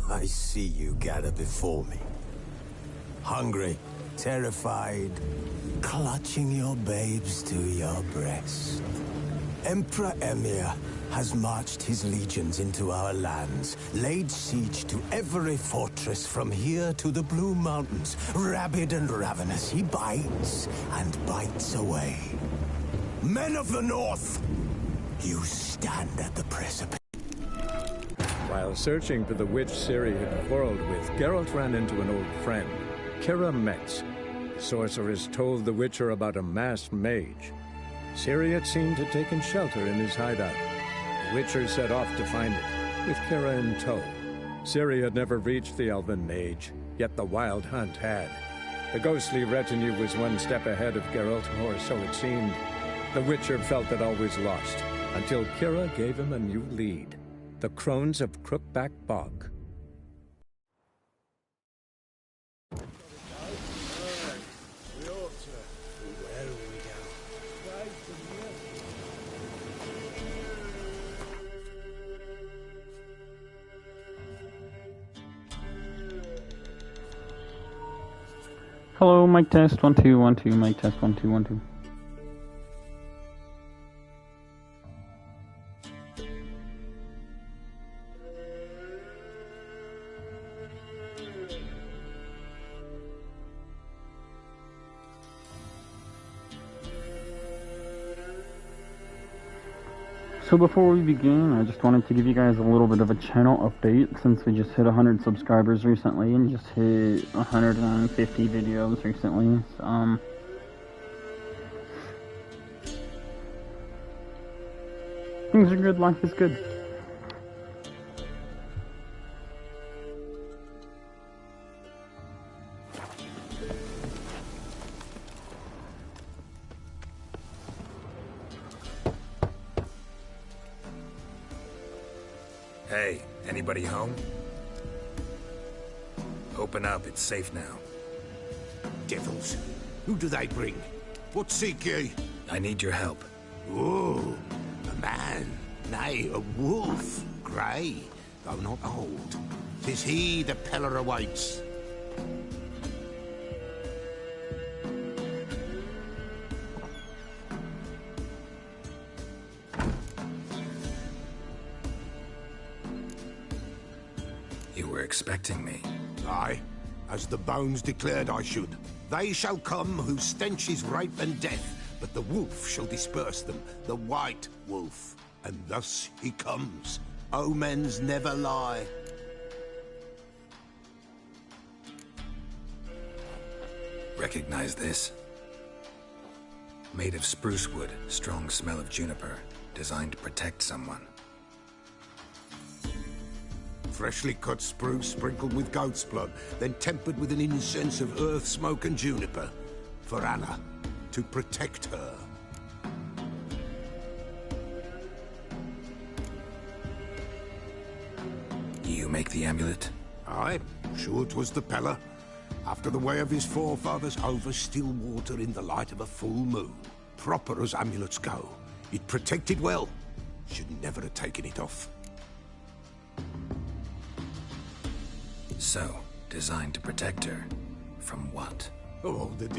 I see you gather before me. Hungry, terrified, clutching your babes to your breast. Emperor Emhyr has marched his legions into our lands, laid siege to every fortress from here to the Blue Mountains. Rabid and ravenous, he bites and bites away. Men of the North, you stand at the precipice. While searching for the witch Ciri had quarreled with, Geralt ran into an old friend, Keira Metz. The sorceress told the Witcher about a masked mage. Ciri had seemed to have taken shelter in his hideout. The Witcher set off to find it, with Keira in tow. Ciri had never reached the elven mage, yet the Wild Hunt had. The ghostly retinue was one step ahead of Geralt, or so it seemed. The Witcher felt that all was lost, until Keira gave him a new lead. The Crones of Crookback Bog. Hello, mic test 1 2 1 2, mic test 1 2 1 2. So before we begin, I just wanted to give you guys a little bit of a channel update since we just hit 100 subscribers recently and just hit 150 videos recently. Things are good, life is good. Hey, anybody home? Open up, it's safe now. Devils, who do they bring? What seek ye? I need your help. Oh, a man, nay, a wolf, grey, though not old. 'Tis he the Peller awaits. You were expecting me. Aye, as the bones declared I should. They shall come whose stench is rape and death, but the wolf shall disperse them, the white wolf. And thus he comes. Omens never lie. Recognize this? Made of spruce wood, strong smell of juniper, designed to protect someone. Freshly cut spruce sprinkled with goat's blood, then tempered with an incense of earth, smoke and juniper. For Anna, to protect her. You make the amulet? Aye, sure 'twas the Peller. After the way of his forefathers, over still water in the light of a full moon. Proper as amulets go. It protected well. Should never have taken it off. So, designed to protect her. From what? Oh, the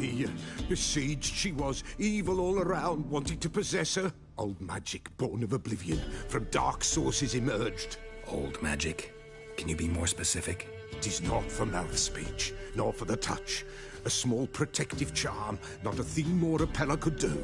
besieged she was, evil all around, wanted to possess her. Old magic, born of oblivion, from dark sources emerged. Old magic? Can you be more specific? 'Tis not for mouth speech, nor for the touch. A small protective charm, not a thing more a Peller could do.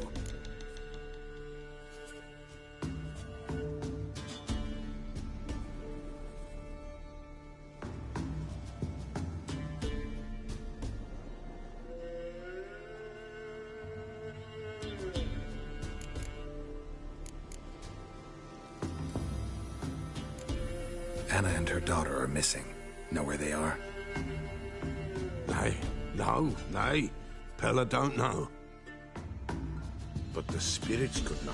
Anna and her daughter are missing. Know where they are? Nay. Peller don't know. But the spirits could know.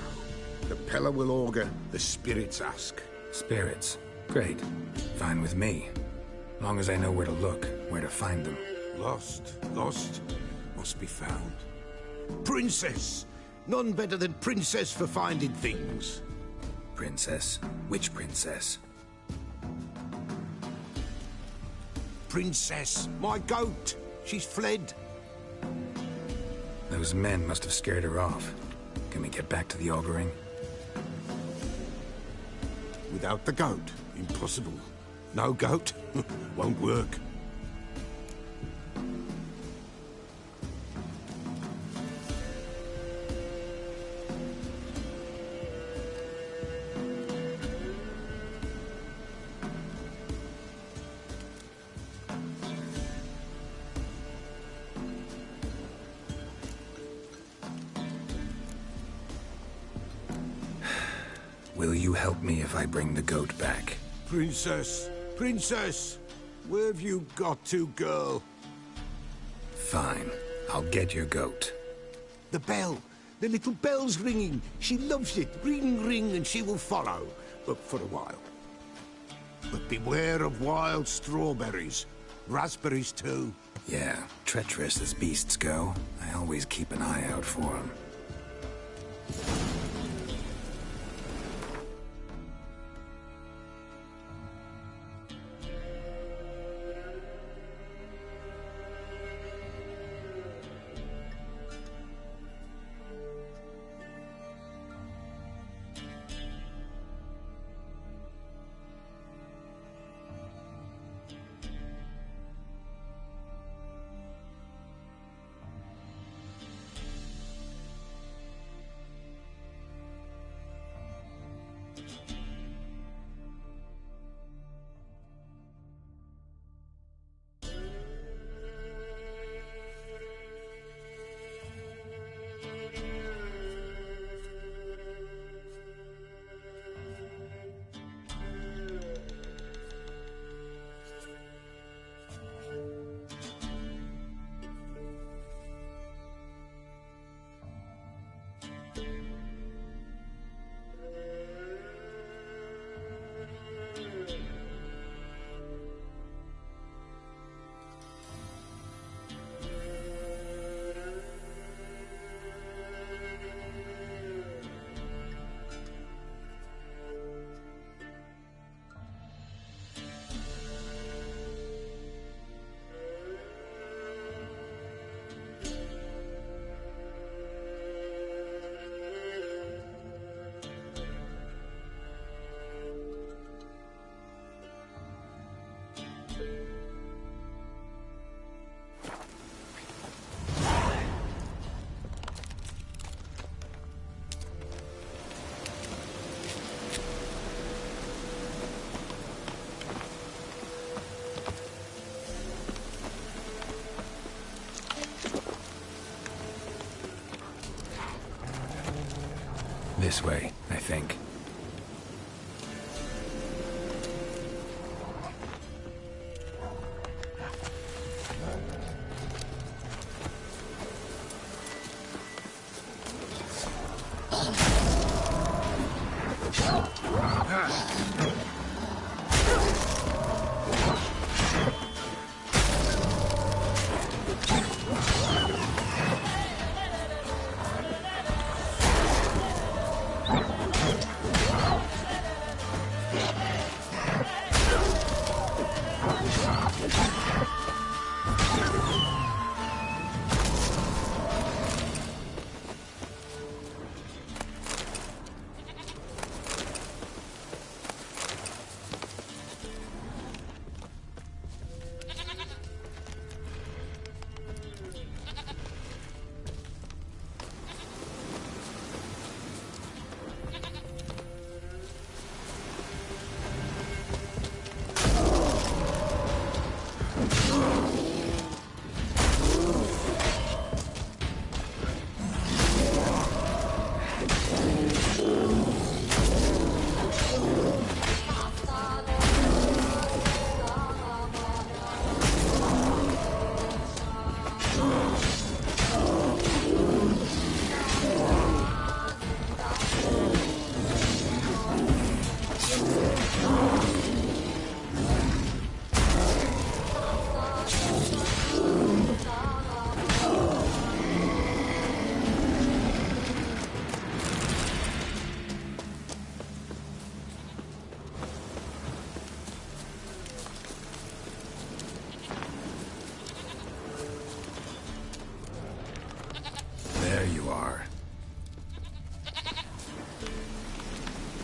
The Peller will augur, the spirits ask. Spirits? Great. Fine with me. Long as I know where to look, where to find them. Lost, must be found. Princess! None better than Princess for finding things. Princess? Which princess? princess, my goat. She's fled. Those men must have scared her off. Can we get back to the auguring? Without the goat, impossible. No goat, won't work. Will you help me if I bring the goat back? Princess, princess, where have you got to, girl? Fine. I'll get your goat. The bell, the little bell's ringing. She loves it. Ring, ring, and she will follow, but for a while. But beware of wild strawberries. Raspberries, too. Yeah, treacherous as beasts go. I always keep an eye out for them. This way, I think.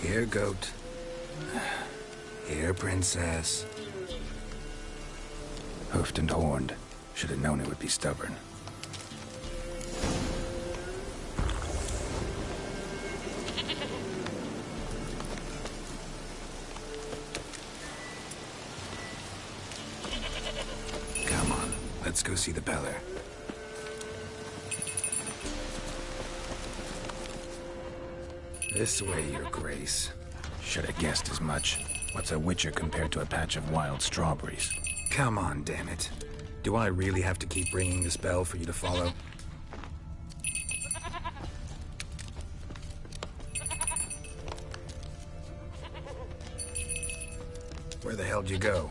Here, goat. Here, princess. Hoofed and horned. Should have known it would be stubborn. Come on, let's go see the Beller. This way, Your Grace. Should have guessed as much. What's a witcher compared to a patch of wild strawberries? Come on, damn it. Do I really have to keep ringing this bell for you to follow? Where the hell'd you go?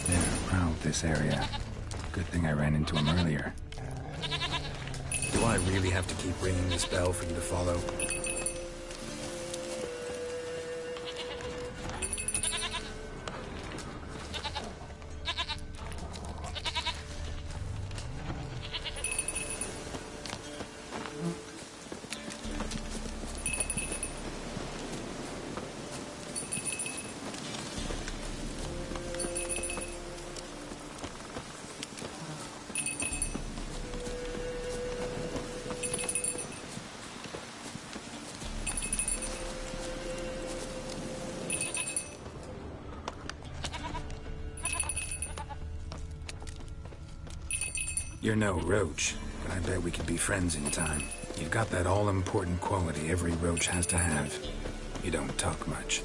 Yeah, prowled this area. Good thing I ran into him earlier. Do I really have to keep ringing this bell for you to follow? You're no roach, but I bet we could be friends in time. You've got that all-important quality every roach has to have. You don't talk much.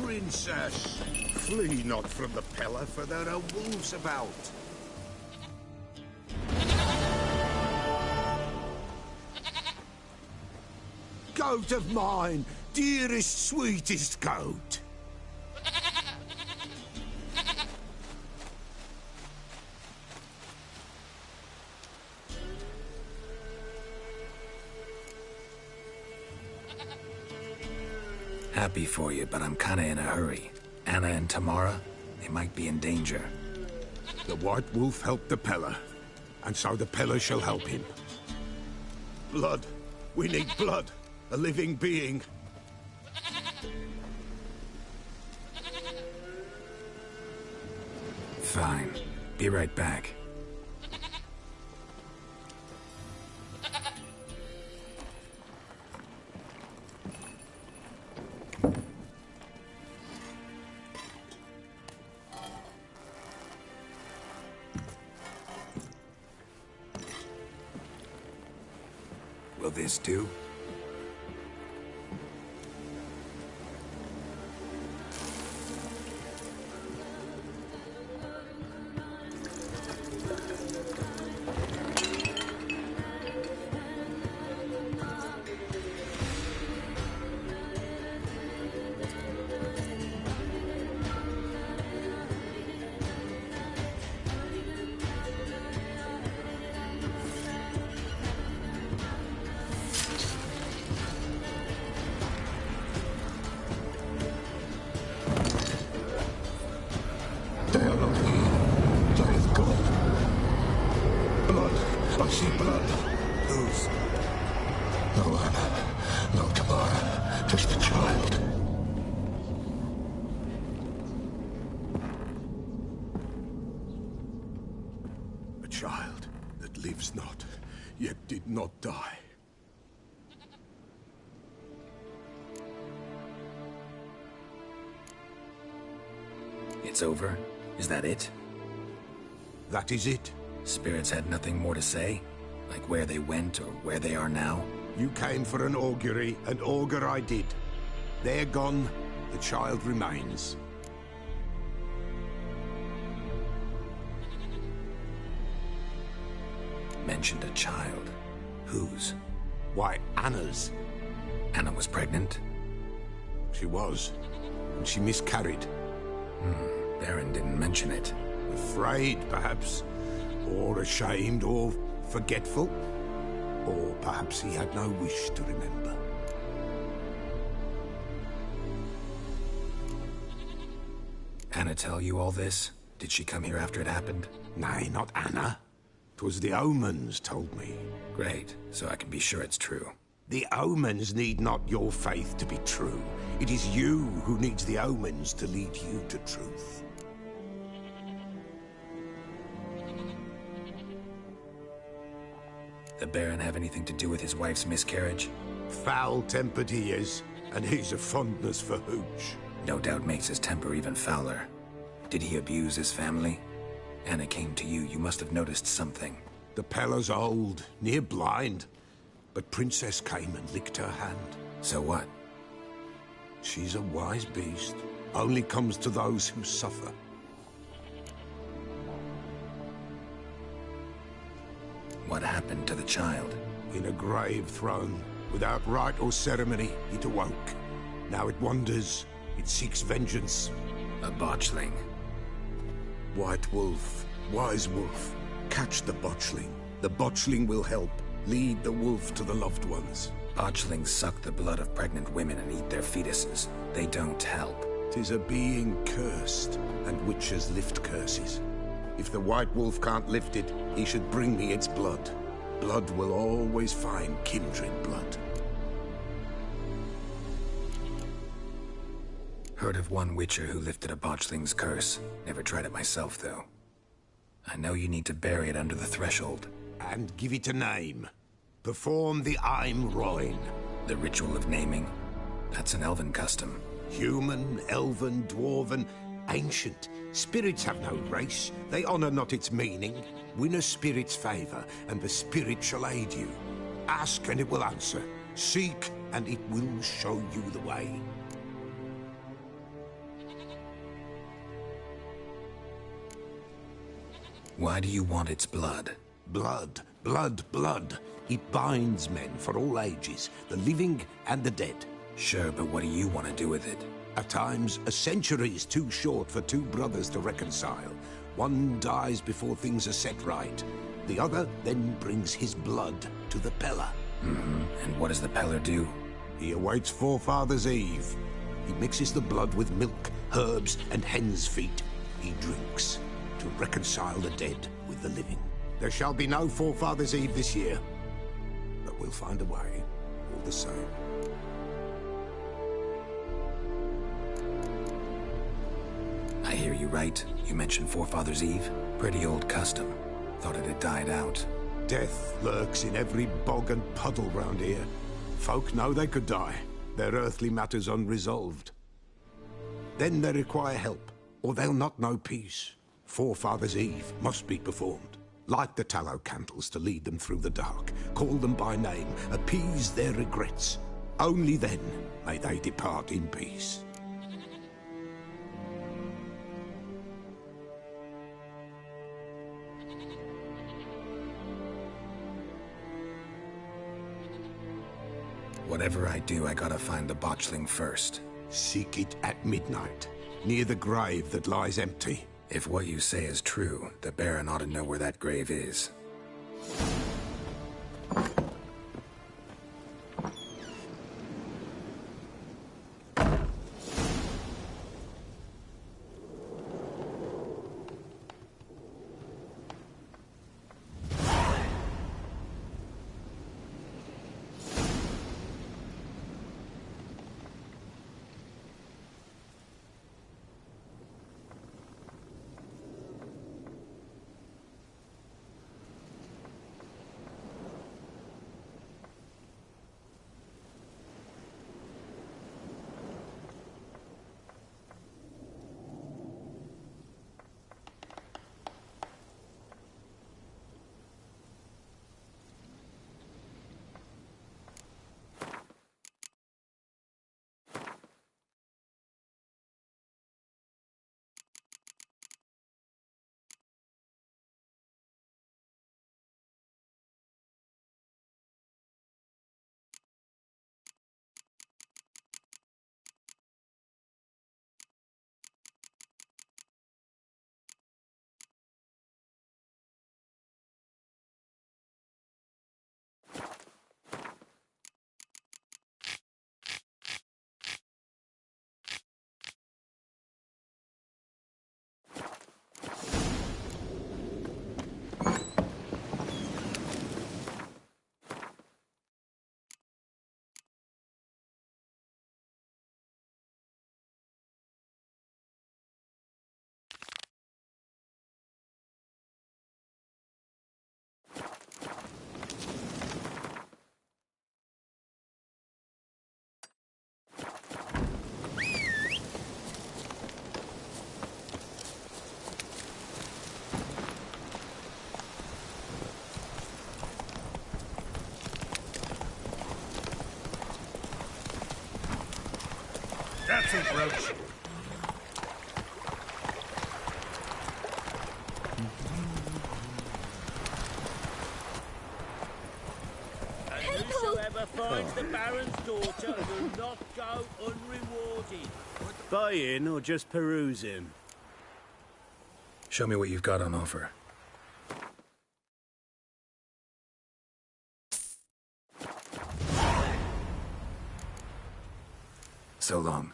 Princess, flee not from the Peller, for there are wolves about. Goat of mine, dearest, sweetest goat. Happy for you, but I'm kinda in a hurry. Anna and Tamara, they might be in danger. The White Wolf helped the Peller, and so the Peller shall help him. Blood. We need blood. A living being. Fine. Be right back. Will this do? They are not here. There is God. Blood. I see blood. Whose? No Anna. No Tamara. Just the child. A child that lives not, yet did not die. It's over? Is that it? That is it. Spirits had nothing more to say? Like where they went or where they are now? You came for an augury, and augur I did. They're gone, the child remains. Mentioned a child. Whose? Why, Anna's. Anna was pregnant? She was, and she miscarried. Baron didn't mention it. Afraid, perhaps, or ashamed, or forgetful. Or perhaps he had no wish to remember. Anna tell you all this? Did she come here after it happened? Nay, not Anna. 'Twas the omens told me. Great, so I can be sure it's true. The omens need not your faith to be true. It is you who needs the omens to lead you to truth. The Baron have anything to do with his wife's miscarriage? Foul-tempered he is, and he's a fondness for hooch. No doubt makes his temper even fouler. Did he abuse his family? Anna came to you. You must have noticed something. The Pella's old, near blind, but Princess came and licked her hand. So what? She's a wise beast. Only comes to those who suffer. What happened to the child? In a grave thrown, without rite or ceremony, it awoke. Now it wanders, it seeks vengeance. A botchling. White Wolf, wise wolf, catch the botchling. The botchling will help. Lead the wolf to the loved ones. Botchlings suck the blood of pregnant women and eat their fetuses. They don't help. 'Tis a being cursed, and witches lift curses. If the White Wolf can't lift it, he should bring me its blood. Blood will always find kindred blood. Heard of one witcher who lifted a botchling's curse. Never tried it myself, though. I know you need to bury it under the threshold. And give it a name. Perform the Aim Roin. The ritual of naming? That's an elven custom. Human, elven, dwarven, ancient. Spirits have no race. They honor not its meaning. Win a spirit's favor, and the spirit shall aid you. Ask, and it will answer. Seek, and it will show you the way. Why do you want its blood? Blood, blood, blood. It binds men for all ages, the living and the dead. Sure, but what do you want to do with it? At times, a century is too short for two brothers to reconcile. One dies before things are set right. The other then brings his blood to the Pella. And what does the Peller do? He awaits Forefathers' Eve. He mixes the blood with milk, herbs, and hen's feet. He drinks to reconcile the dead with the living. There shall be no Forefathers' Eve this year, but we'll find a way, all the same. I hear you right. You mentioned Forefathers' Eve. Pretty old custom. Thought it had died out. Death lurks in every bog and puddle round here. Folk know they could die, their earthly matters unresolved. Then they require help, or they'll not know peace. Forefathers' Eve must be performed. Light the tallow candles to lead them through the dark. Call them by name, appease their regrets. Only then may they depart in peace. Whatever I do, I gotta find the botchling first. Seek it at midnight, near the grave that lies empty. If what you say is true, the Baron ought to know where that grave is. Dirty brooch. And whosoever finds the Baron's daughter will not go unrewarded. Buy-in or just perusing? Show me what you've got on offer. So long.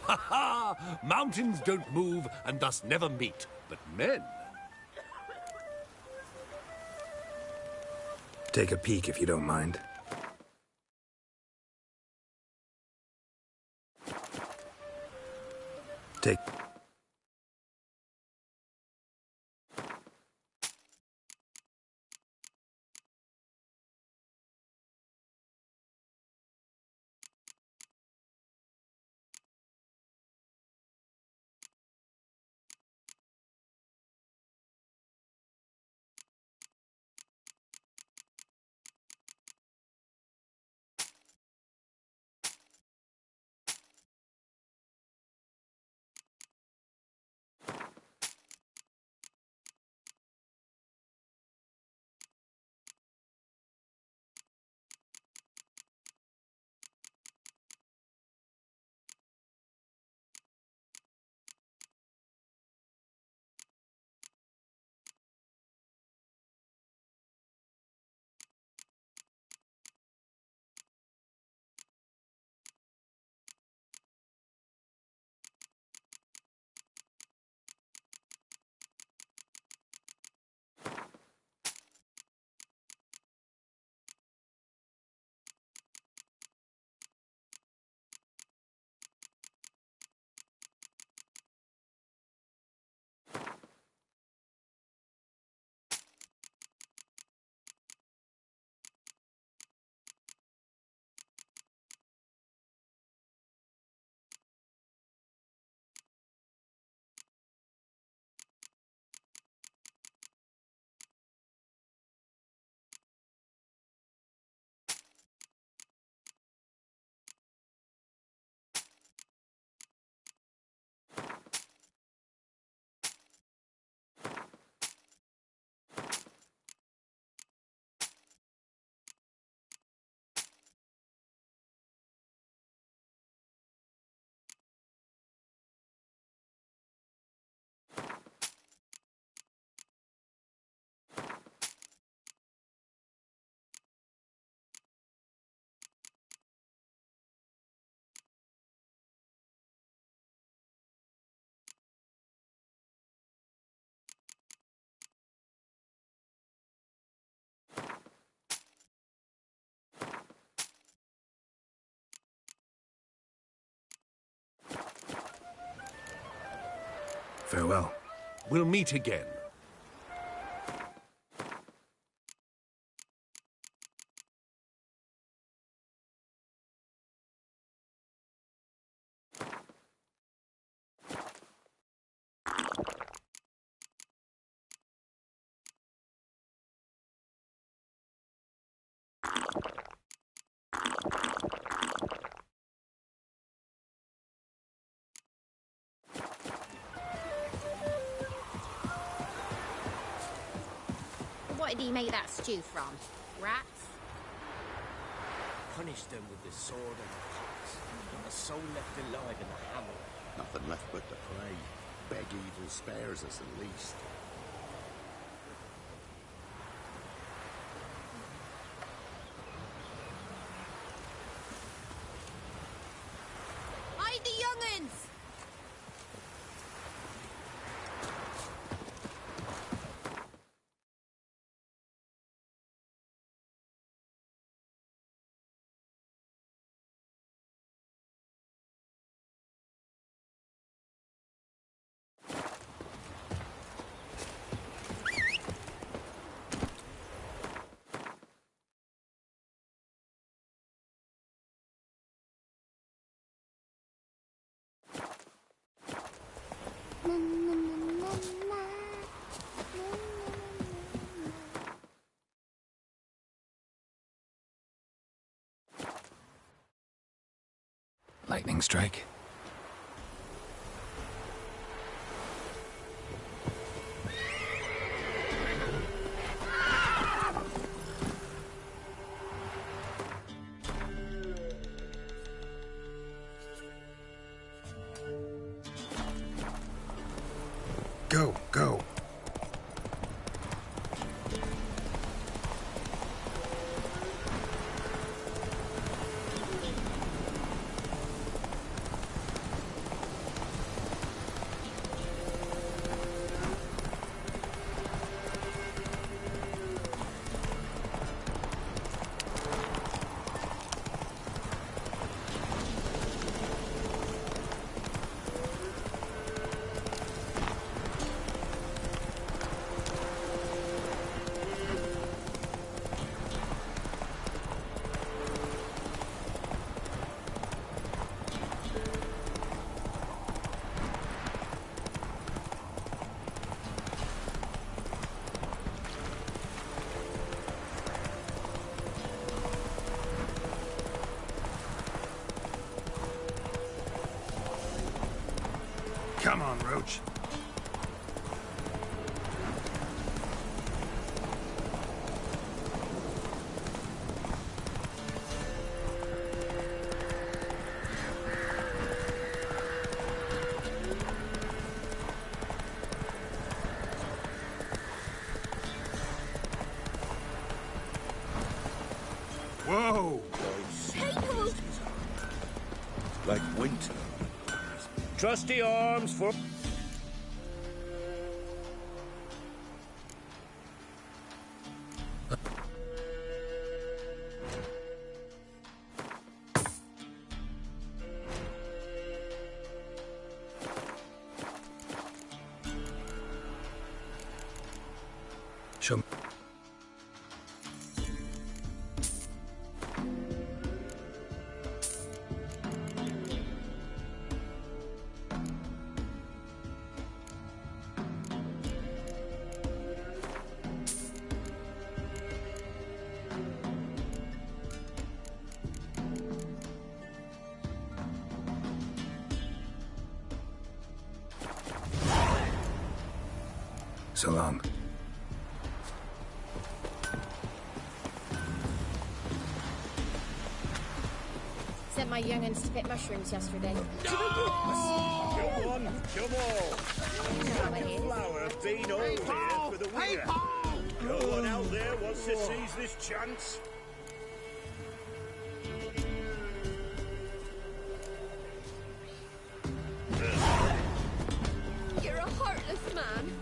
Ha ha! Mountains don't move and thus never meet, but men. Take a peek if you don't mind. Take... Farewell. We'll meet again. What did he make that stew from? Rats? Punish them with the sword and the pox. Not a soul left alive in the hamlet. Nothing left but to pray. Beg evil spares us at least. Hide the young'uns! Na, na, na, na, na. Lightning strike. Go, go. Come on, Roach. Whoa! Like winter. Trusty arms for... Show me. So long. Sent my young'uns to pick mushrooms yesterday. Come on, come on. Flower been all here for the winner. No one out there wants to seize this chance. You're a heartless man.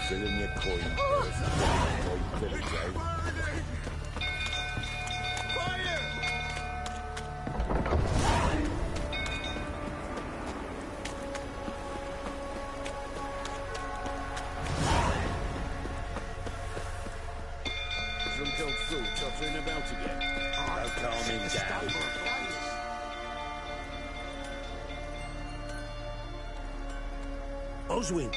Filling your coin purse. Fill it out. Drunk old fool tottering about again. I'll calm him down. Oswin!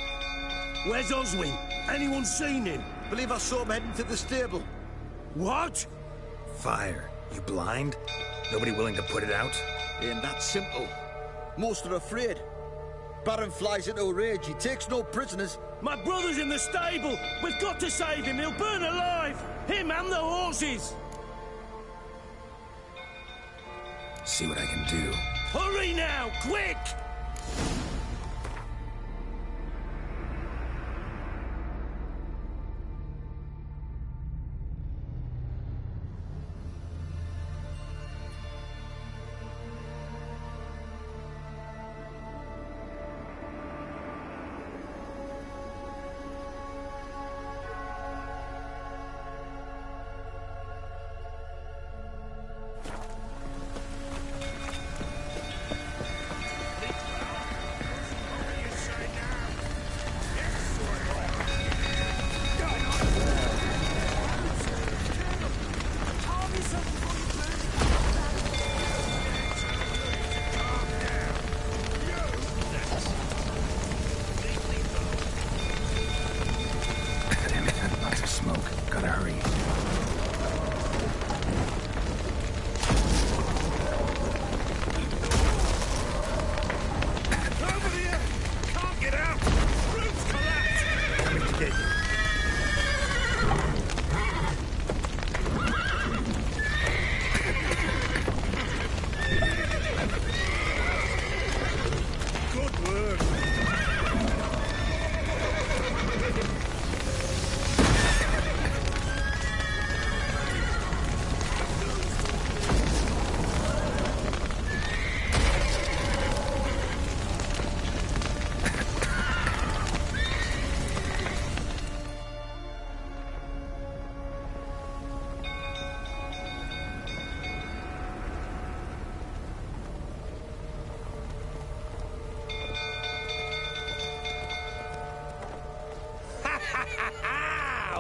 Where's Oswin? Anyone seen him? Believe I saw him heading to the stable. What? Fire. You blind? Nobody willing to put it out? Ain't that simple. Most are afraid. Baron flies into a rage. He takes no prisoners. My brother's in the stable! We've got to save him! He'll burn alive! Him and the horses! See what I can do. Hurry now! Quick!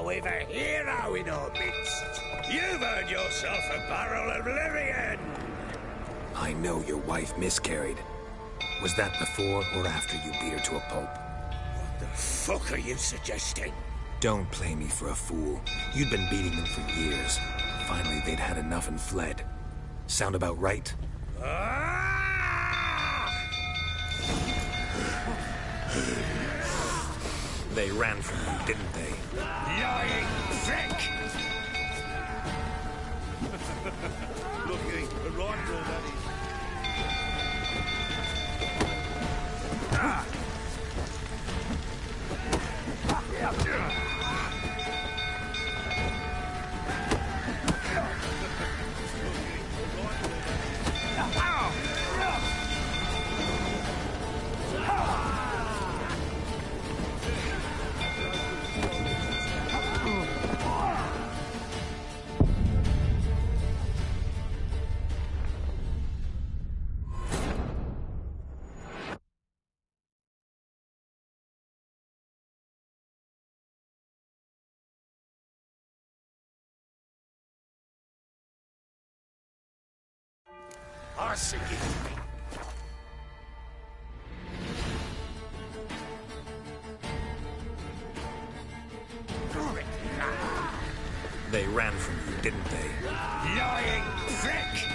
We've a hero in our midst. You've earned yourself a barrel of Lyrian. I know your wife miscarried. Was that before or after you beat her to a pulp? What the fuck are you suggesting? Don't play me for a fool. You'd been beating them for years. Finally, they'd had enough and fled. Sound about right? They ran from you, didn't they? Lying prick! Looking, a rifle, that is. I see you. They ran from you, didn't they? Lying prick!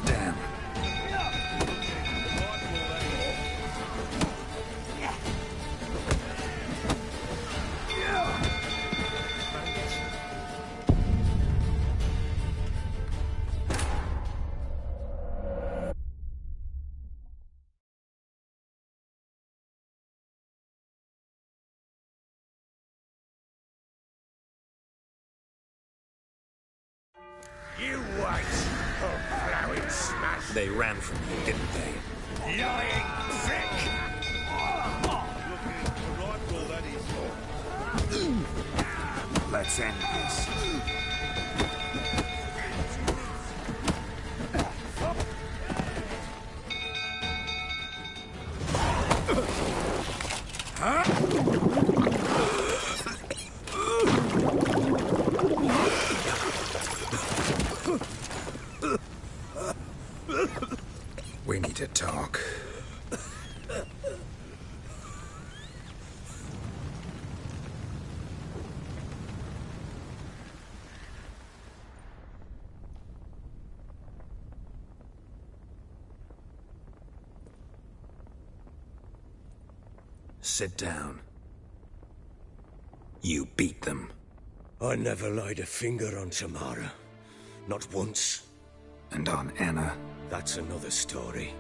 Damn. You wait, oh plowing smash! They ran from you, didn't they? Lying prick! Let's end this. We need to talk. Sit down. You beat them. I never laid a finger on Tamara. Not once. And on Anna? That's another story.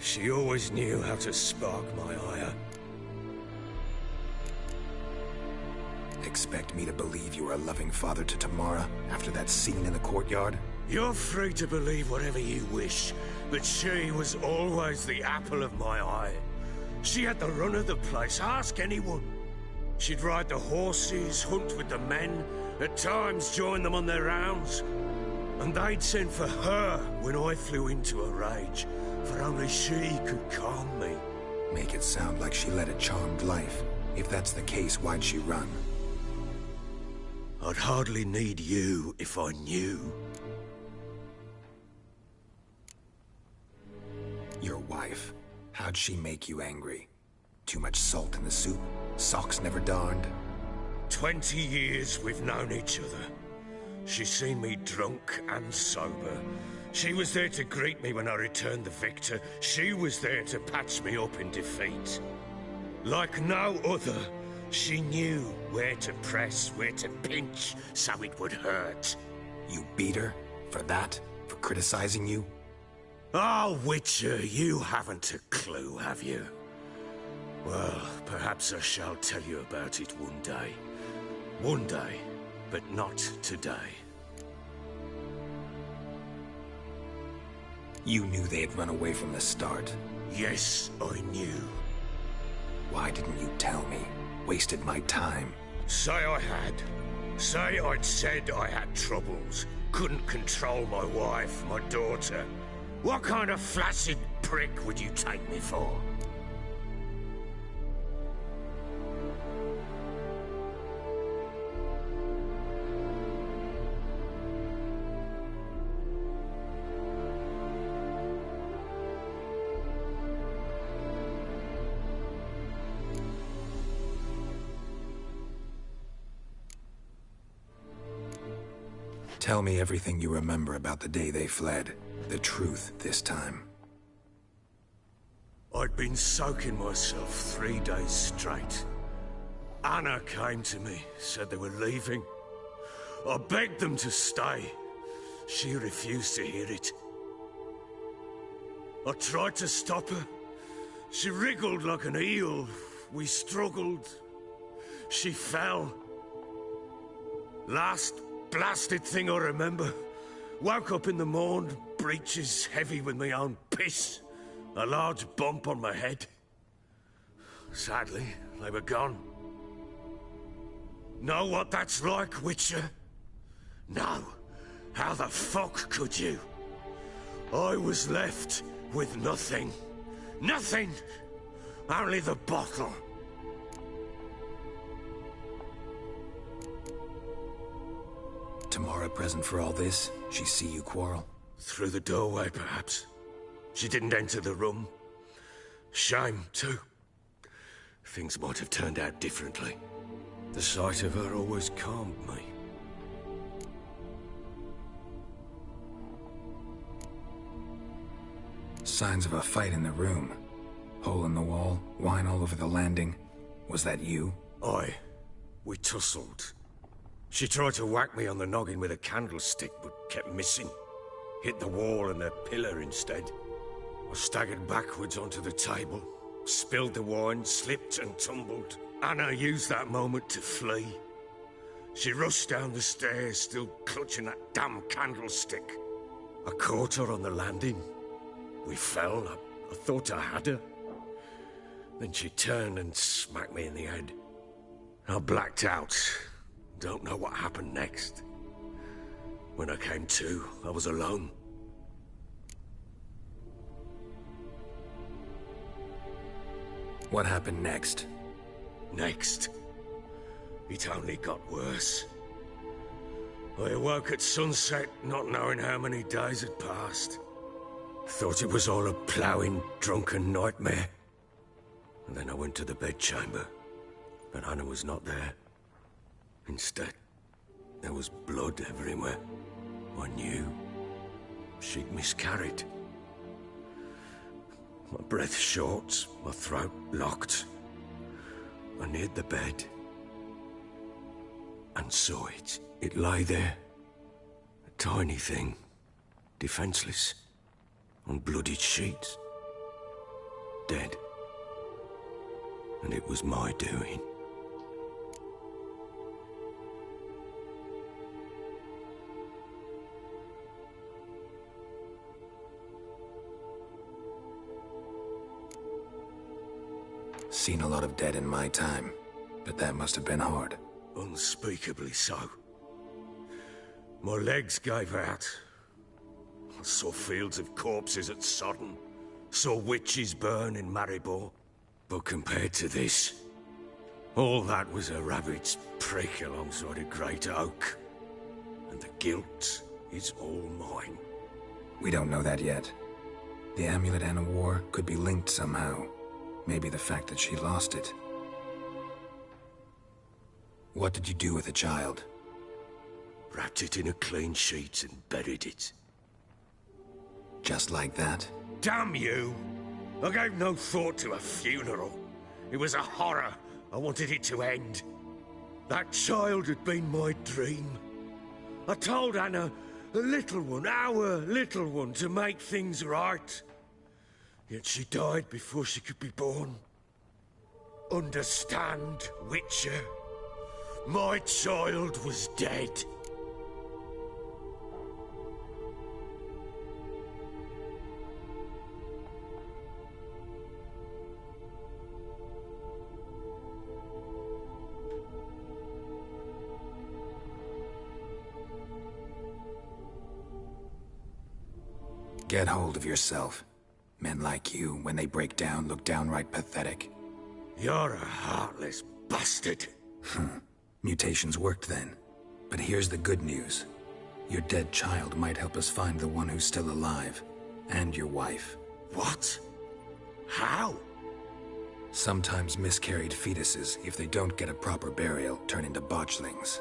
She always knew how to spark my ire. Expect me to believe you were a loving father to Tamara after that scene in the courtyard? You're free to believe whatever you wish, but she was always the apple of my eye. She had the run of the place, ask anyone. She'd ride the horses, hunt with the men, at times join them on their rounds. And they'd send for her when I flew into a rage, for only she could calm me. Make it sound like she led a charmed life. If that's the case, why'd she run? I'd hardly need you if I knew. Your wife. How'd she make you angry? Too much salt in the soup? Socks never darned? 20 years we've known each other. She's seen me drunk and sober. She was there to greet me when I returned the victor. She was there to patch me up in defeat. Like no other, she knew where to press, where to pinch, so it would hurt. You beat her? For that? For criticizing you? Oh, Witcher, you haven't a clue, have you? Well, perhaps I shall tell you about it one day. One day, but not today. You knew they had run away from the start. Yes, I knew. Why didn't you tell me? Wasted my time. Say I had. Say I'd said I had troubles. Couldn't control my wife, my daughter. What kind of flaccid prick would you take me for? Tell me everything you remember about the day they fled. The truth this time. I'd been soaking myself 3 days straight. Anna came to me, said they were leaving. I begged them to stay. She refused to hear it. I tried to stop her. She wriggled like an eel. We struggled. She fell. Last blasted thing I remember. Woke up in the morn, breeches heavy with my own piss. A large bump on my head. Sadly, they were gone. Know what that's like, Witcher? No. How the fuck could you? I was left with nothing. Nothing! Only the bottle. Tamara present for all this? She see you quarrel? Through the doorway, perhaps. She didn't enter the room. Shame, too. Things might have turned out differently. The sight of her always calmed me. Signs of a fight in the room. Hole in the wall, wine all over the landing. Was that you? Aye. We tussled. She tried to whack me on the noggin with a candlestick, but kept missing. Hit the wall and a pillar instead. I staggered backwards onto the table, spilled the wine, slipped and tumbled. Anna used that moment to flee. She rushed down the stairs, still clutching that damn candlestick. I caught her on the landing. We fell. I thought I had her. Then she turned and smacked me in the head. I blacked out. Don't know what happened next. When I came to, I was alone. What happened next? Next, it only got worse. I awoke at sunset, not knowing how many days had passed. Thought it was all a ploughing, drunken nightmare. And then I went to the bedchamber, but Anna was not there. Instead, there was blood everywhere. I knew she'd miscarried. My breath short, my throat locked. I neared the bed and saw it. It lay there, a tiny thing, defenseless, on bloodied sheets, dead. And it was my doing. Seen a lot of dead in my time, but that must have been hard. Unspeakably so. My legs gave out. I saw fields of corpses at Sodden. Saw witches burn in Maribor. But compared to this, all that was a rabbit's prick alongside a great oak. And the guilt is all mine. We don't know that yet. The amulet Anna wore could be linked somehow. Maybe the fact that she lost it. What did you do with the child? Wrapped it in a clean sheet and buried it. Just like that? Damn you! I gave no thought to a funeral. It was a horror. I wanted it to end. That child had been my dream. I told Anna, the little one, our little one, to make things right. Yet she died before she could be born. Understand, Witcher? My child was dead. Get hold of yourself. Men like you, when they break down, look downright pathetic. You're a heartless bastard. Mutations worked then. But here's the good news. Your dead child might help us find the one who's still alive. And your wife. What? How? Sometimes miscarried fetuses, if they don't get a proper burial, turn into botchlings.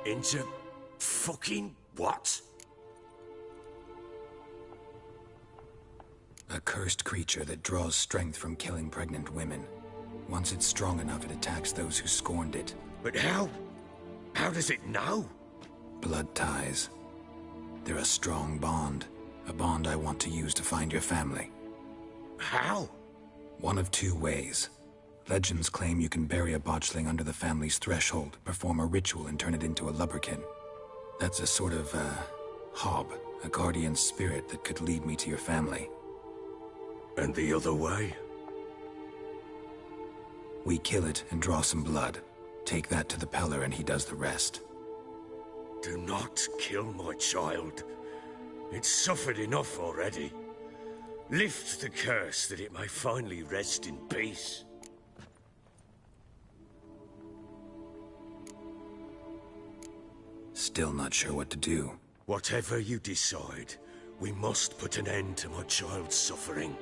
Into fucking what? A cursed creature that draws strength from killing pregnant women. Once it's strong enough, it attacks those who scorned it. But how? How does it know? Blood ties. They're a strong bond. A bond I want to use to find your family. How? One of two ways. Legends claim you can bury a botchling under the family's threshold, perform a ritual and turn it into a lubberkin. That's a sort of, hob, a guardian spirit that could lead me to your family. And the other way? We kill it and draw some blood. Take that to the Peller and he does the rest. Do not kill my child. It's suffered enough already. Lift the curse that it may finally rest in peace. Still not sure what to do. Whatever you decide, we must put an end to my child's suffering.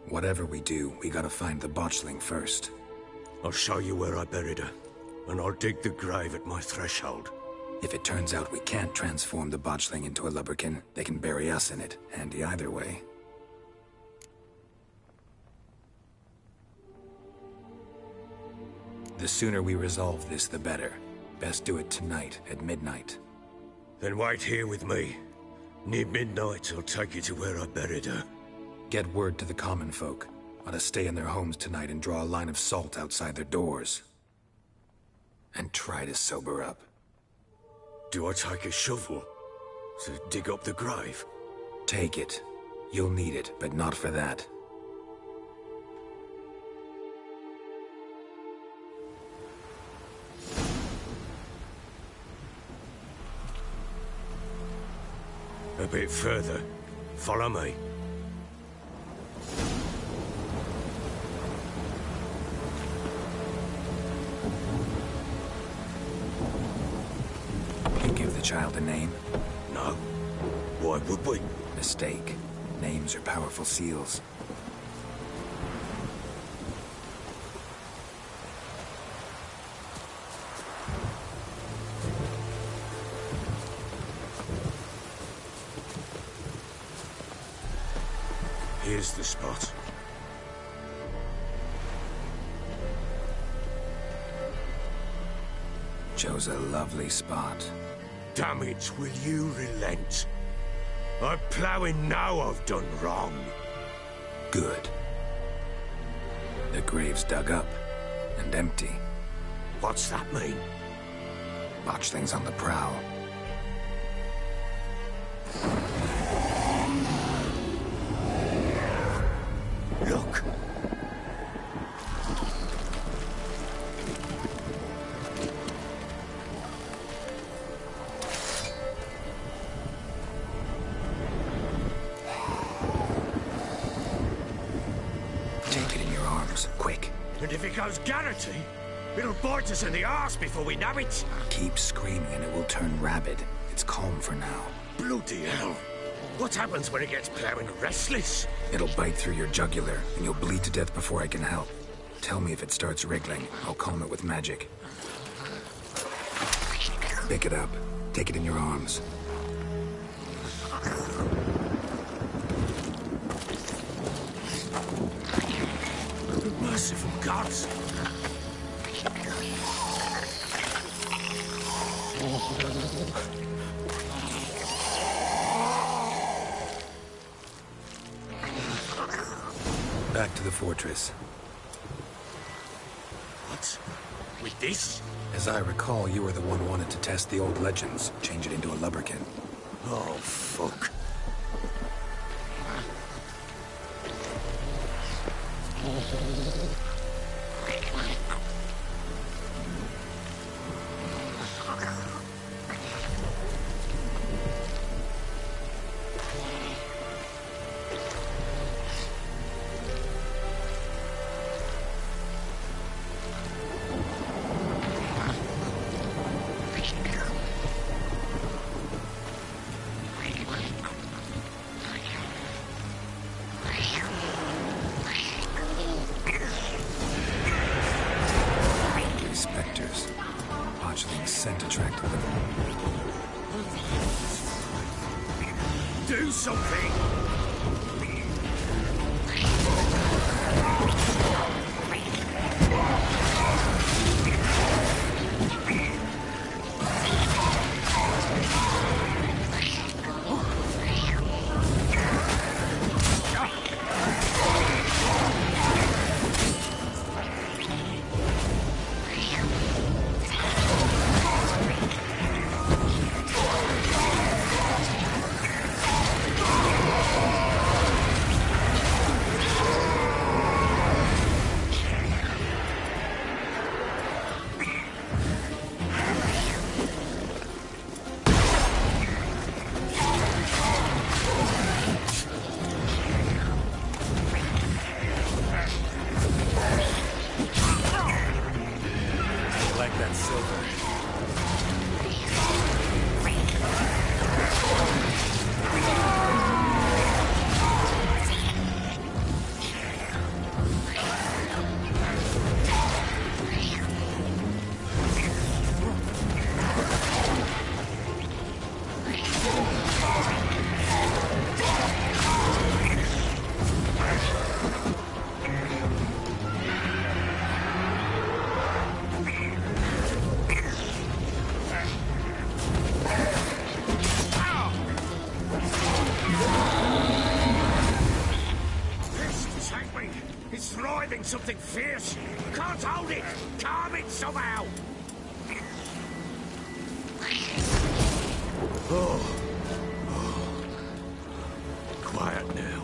Whatever we do, we gotta find the botchling first. I'll show you where I buried her, and I'll dig the grave at my threshold. If it turns out we can't transform the botchling into a lubberkin, they can bury us in it. Handy either way. The sooner we resolve this, the better. Best do it tonight, at midnight. Then wait here with me. Near midnight, I'll take you to where I buried her. Get word to the common folk. Ought to stay in their homes tonight and draw a line of salt outside their doors. And try to sober up. Do I take a shovel to dig up the grave? Take it. You'll need it, but not for that. A bit further. Follow me. You give the child a name? No. Why would we? Mistake. Names are powerful seals. Here's the spot. Chose a lovely spot. Damn it, will you relent? I'm ploughing now I've done wrong. Good. The grave's dug up and empty. What's that mean? Botchling's on the prowl. Look. Take it in your arms, quick. And if it goes Garrity, it'll bite us in the arse before we know it. Keep screaming and it will turn rabid. It's calm for now. Bloody hell. What happens when it gets ploughing restless? It'll bite through your jugular, and you'll bleed to death before I can help. Tell me if it starts wriggling. I'll calm it with magic. Pick it up. Take it in your arms. Merciful gods! Back to the fortress. What? With this? As I recall, you were the one wanted to test the old legends, change it into a lubberkin. Oh, fuck. Spectres. Botchling's scent attracted them. Do something! Something fierce. Can't hold it. Calm it somehow. Quiet now.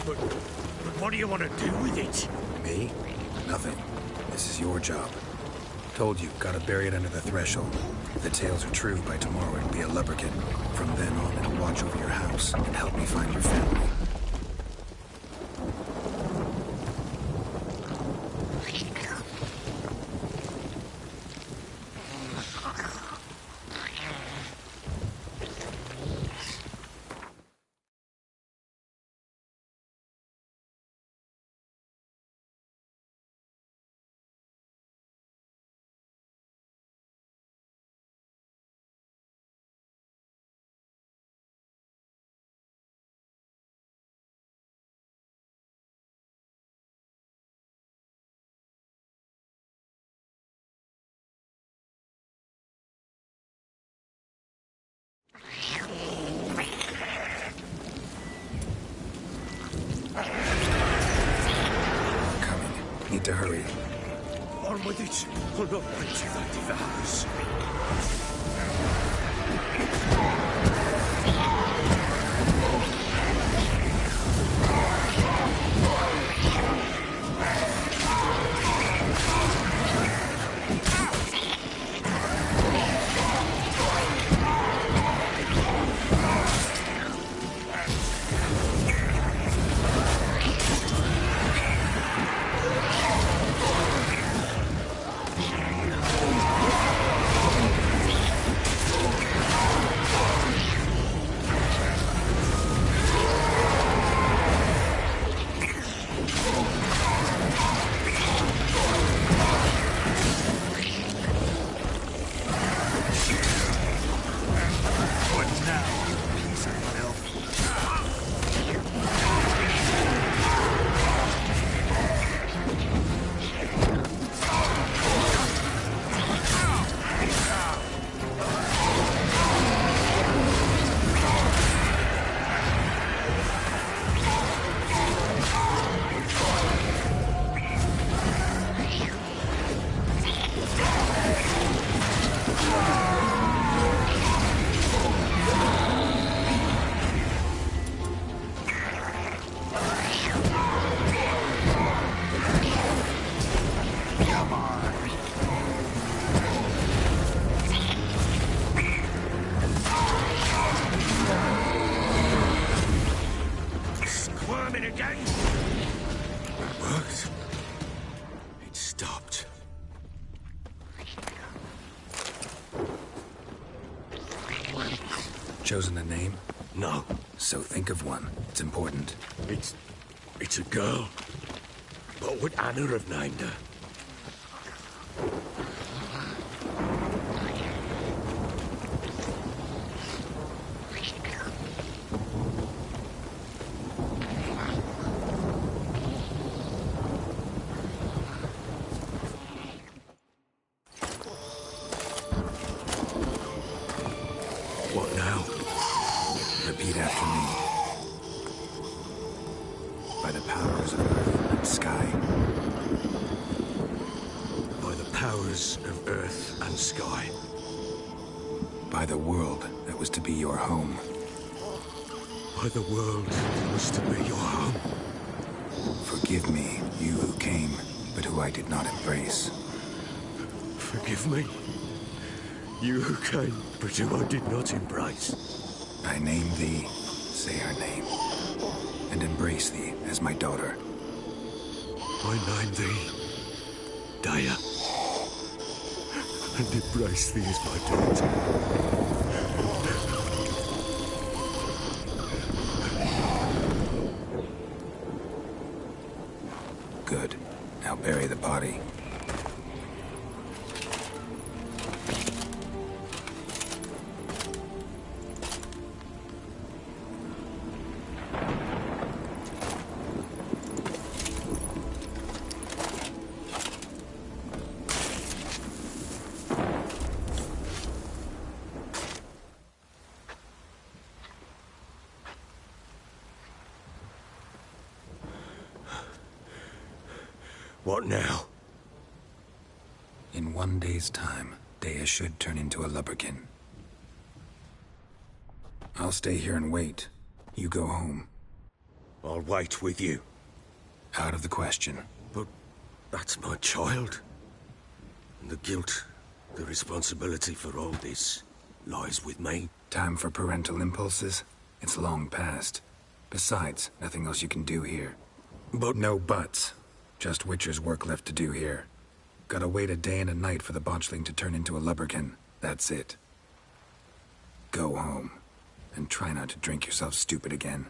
But what do you want to do with it? Me? Nothing. This is your job. Told you, gotta bury it under the threshold. If the tales are true, by tomorrow it'll be a lubberkin. From then on, it'll watch over your house and help me find your family. Need to hurry. On with it. I'll not wait till they leave the house. Chosen a name? No. So think of one. It's important. It's a girl. What would Anna have named her? What now? Repeat after me. By the powers of earth and sky. By the powers of earth and sky. By the world that was to be your home. By the world that was to be your home. Forgive me, you who came, but who I did not embrace. Forgive me, you who came, but who I did not embrace. I name thee, say her name, and embrace thee as my daughter. I name thee, Daya, and embrace thee as my daughter. Good. Now bury the body. What now? In 1 day's time, Daya should turn into a lubberkin. I'll stay here and wait. You go home. I'll wait with you. Out of the question. But that's my child. And the guilt The responsibility for all this lies with me. Time for parental impulses? It's long past. Besides, nothing else you can do here. But no buts. Just Witcher's work left to do here. Gotta wait a day and a night for the botchling to turn into a lubberkin. That's it. Go home. And try not to drink yourself stupid again.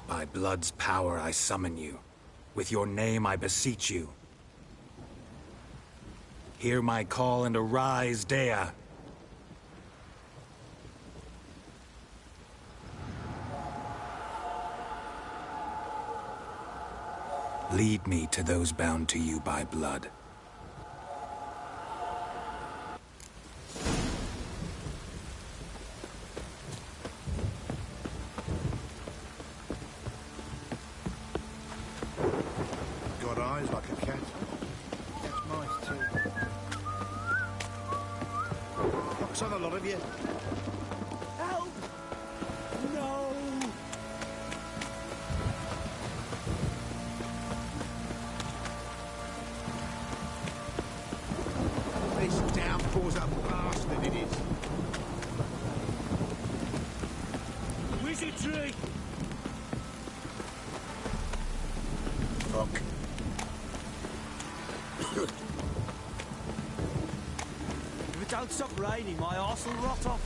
By blood's power I summon you. With your name I beseech you. Hear my call and arise, Dea. Lead me to those bound to you by blood. Got eyes like a cat. Catch mice too. Pox on a lot of you. Help! No! This downpour's a bastard, it is. Wizardry! Fuck. If it don't stop raining, my arse will rot off.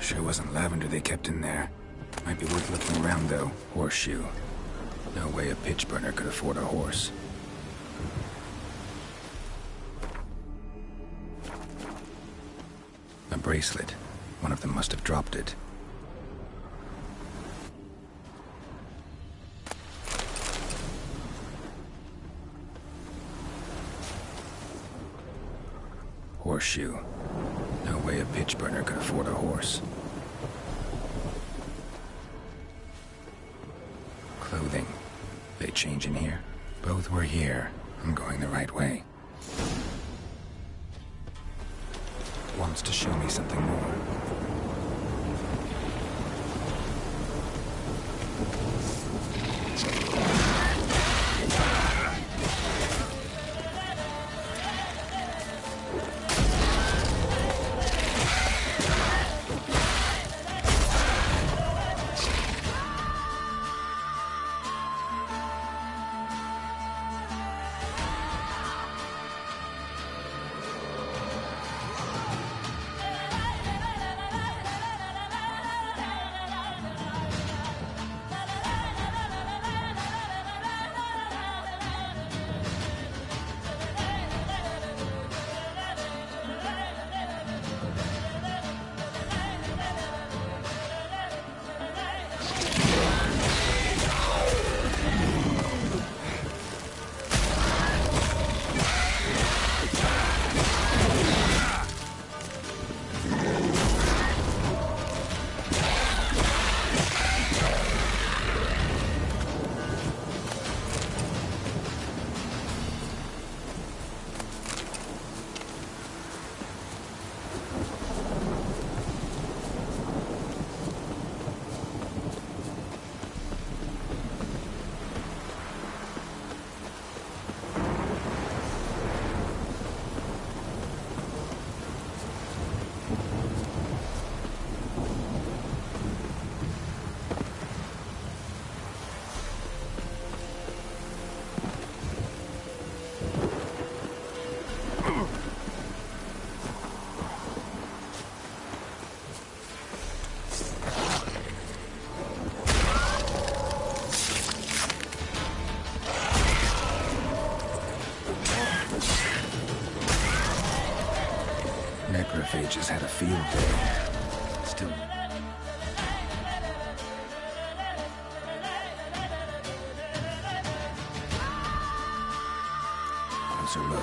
Sure wasn't lavender they kept in there. Might be worth looking around, though. Horseshoe. No way a pitch burner could afford a horse. A bracelet. One of them must have dropped it. Horseshoe. No way a pitch burner could afford a horse. Clothing. They change in here? Both were here. I'm going the right way. Wants to show me something more. Necrophages had a field day. Still... Closer look.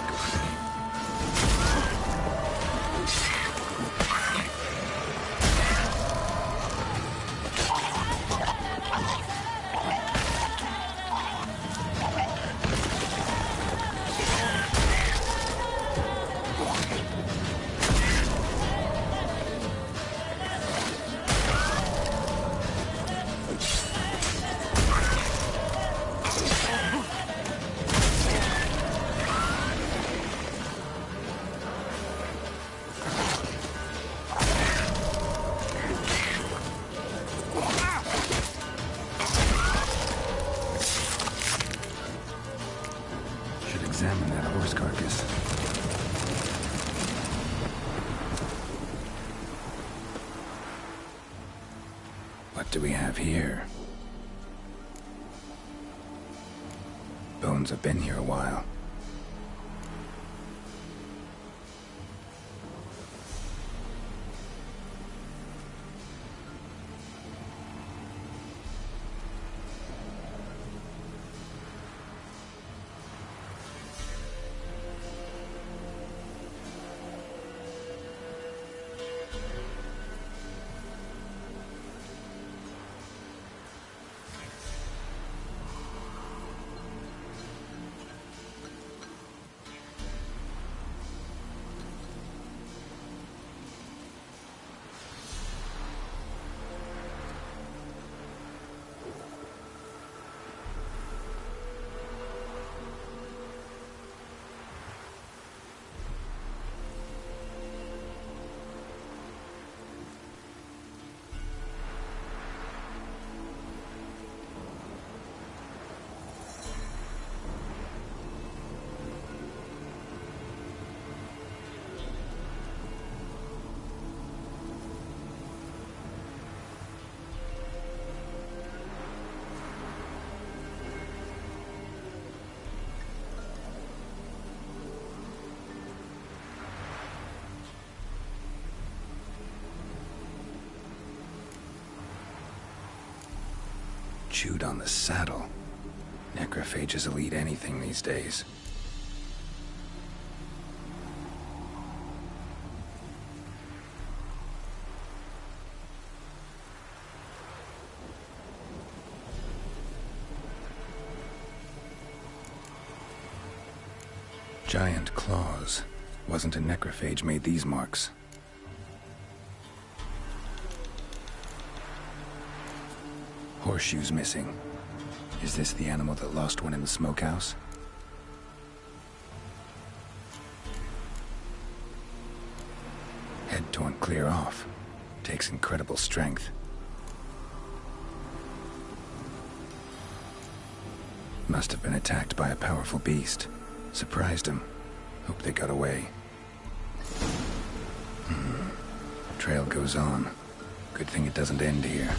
Examine that horse carcass. What do we have here? Bones have been here a while. Chewed on the saddle. Necrophages will eat anything these days. Giant claws. Wasn't a necrophage made these marks. Horseshoes missing. Is this the animal that lost one in the smokehouse? Head torn clear off. Takes incredible strength. Must have been attacked by a powerful beast. Surprised him. Hope they got away. Trail goes on. Good thing it doesn't end here.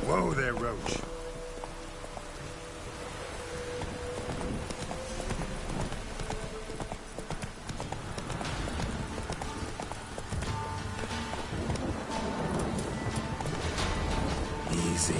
Whoa there, Roach. Easy.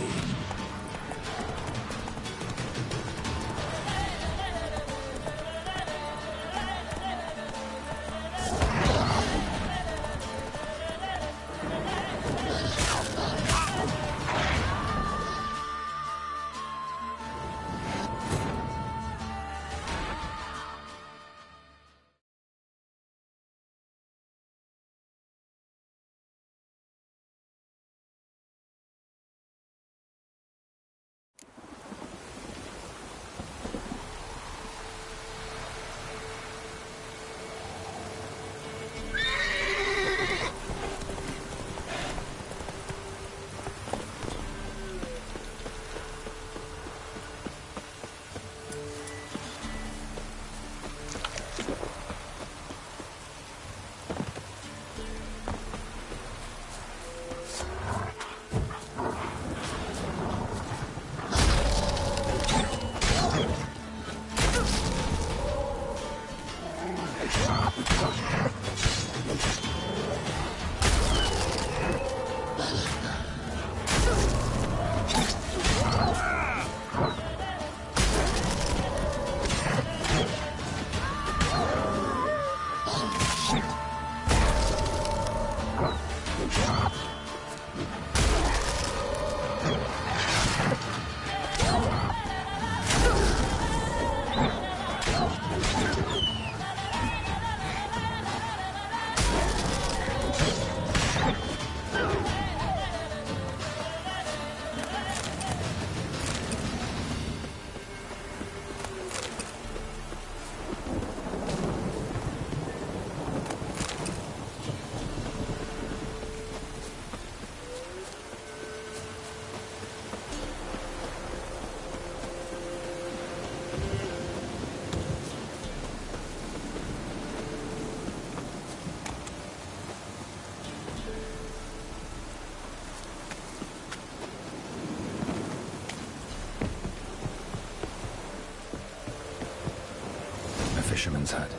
Fisherman's hut.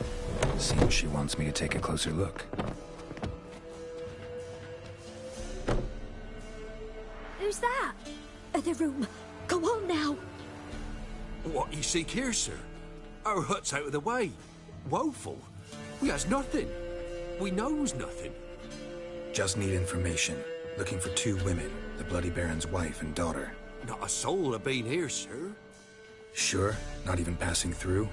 Seems she wants me to take a closer look. Who's that? The room. Go on now. What you seek here, sir? Our hut's out of the way. Woeful. We has nothing. We knows nothing. Just need information. Looking for 2 women, the Bloody Baron's wife and daughter. Not a soul have been here, sir. Sure? Not even passing through?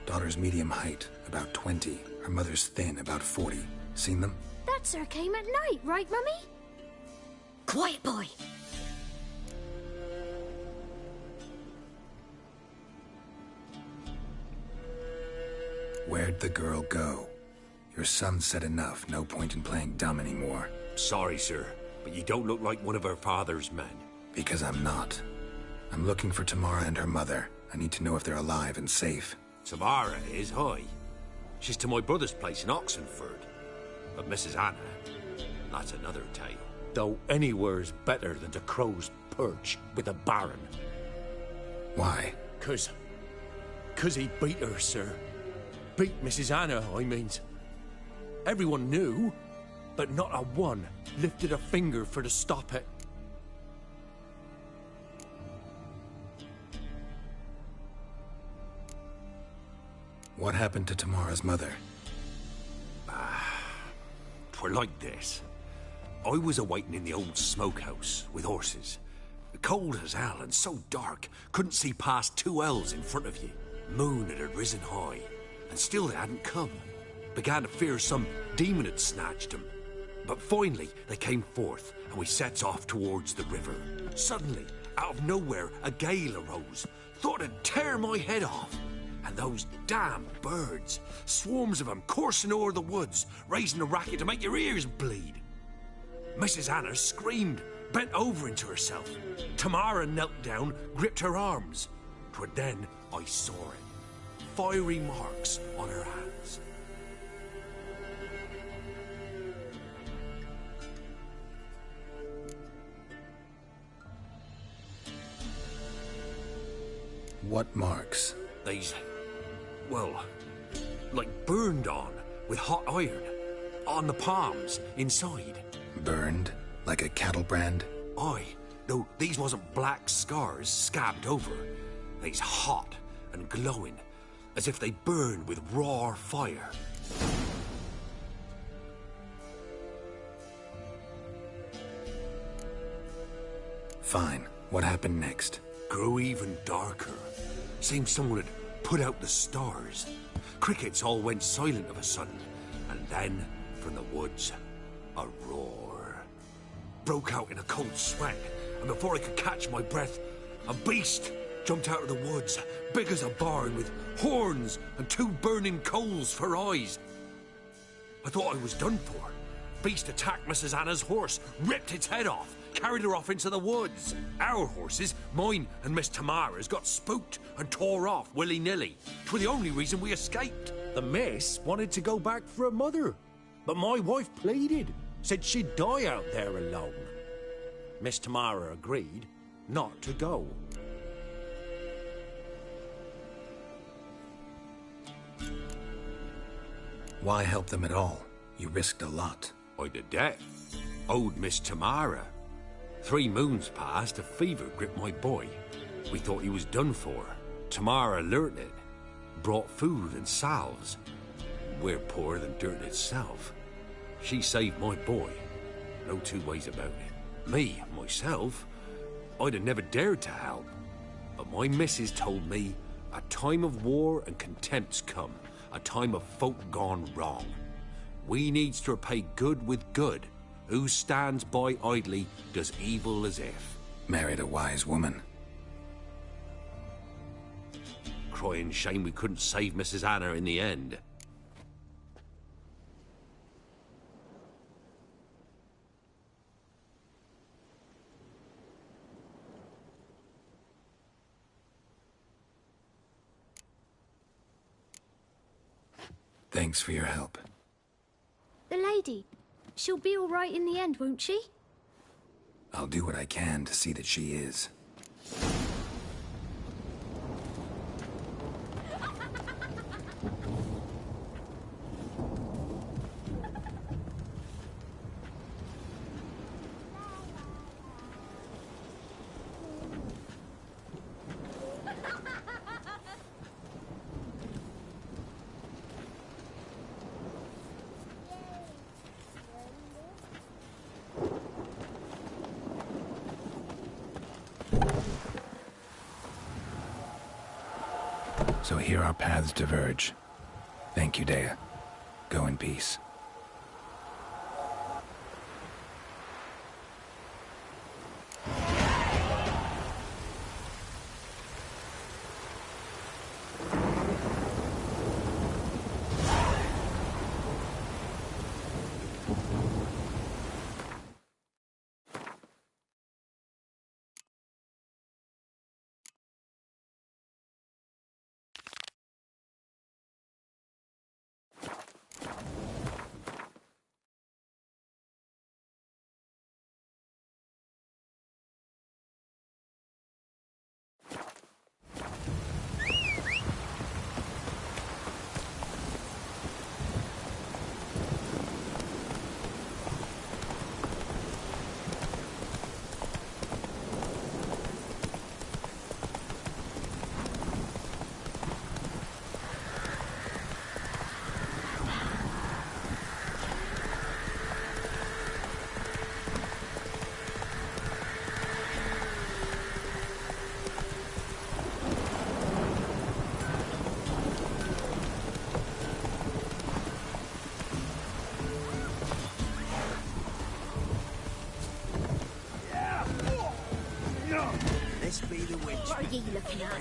Daughter's medium height, about 20. Her mother's thin, about 40. Seen them? That sir came at night, right, Mummy? Quiet, boy. Where'd the girl go? Your son said enough. No point in playing dumb anymore. Sorry, sir, but you don't look like one of her father's men. Because I'm not. I'm looking for Tamara and her mother. I need to know if they're alive and safe. Tamara is, hi. She's to my brother's place in Oxenford. But Mrs. Anna, that's another tale. Though anywhere's better than the Crow's Perch with the Baron. Why? 'Cause he beat her, sir. Beat Mrs. Anna, I means. Everyone knew, but not a one lifted a finger for to stop it. What happened to Tamara's mother? Twere like this. I was awaiting in the old smokehouse with horses. Cold as hell and so dark, couldn't see past 2 ells in front of you. Moon had risen high, and still they hadn't come. Began to fear some demon had snatched them. But finally, they came forth, and we sets off towards the river. Suddenly, out of nowhere, a gale arose. Thought it'd tear my head off. And those damn birds, swarms of them coursing o'er the woods, raising a racket to make your ears bleed. Mrs. Anna screamed, bent over into herself. Tamara knelt down, gripped her arms. 'Twere then I saw it. Fiery marks on her hands. What marks? These, well, like burned on with hot iron. On the palms, inside. Burned? Like a cattle brand? Aye, though these wasn't black scars scabbed over. They's hot and glowing, as if they burned with raw fire. Fine. What happened next? Grew even darker. Seemed someone had put out the stars. Crickets all went silent of a sudden, and then, from the woods, a roar. Broke out in a cold sweat, and before I could catch my breath, a beast jumped out of the woods, big as a barn, with horns and 2 burning coals for eyes. I thought I was done for. Beast attacked Mrs. Anna's horse, ripped its head off, carried her off into the woods. Our horses, mine and Miss Tamara's, got spooked and tore off willy-nilly. 'Twere the only reason we escaped. The miss wanted to go back for her mother, but my wife pleaded, said she'd die out there alone. Miss Tamara agreed not to go. Why help them at all? You risked a lot. I'd a debt. Owed Miss Tamara. 3 moons passed, a fever gripped my boy. We thought he was done for. Tamara learnt it. Brought food and salves. We're poorer than dirt itself. She saved my boy. No two ways about it. Me, myself, I'd have never dared to help. But my missus told me a time of war and contempt's come. A time of folk gone wrong. We needs to repay good with good. Who stands by idly does evil as if. Married a wise woman. Crying shame we couldn't save Mrs. Anna in the end. Thanks for your help. The lady. She'll be all right in the end, won't she? I'll do what I can to see that she is. So here our paths diverge. Thank you, Dea. Go in peace. This be the witch. What are you looking at?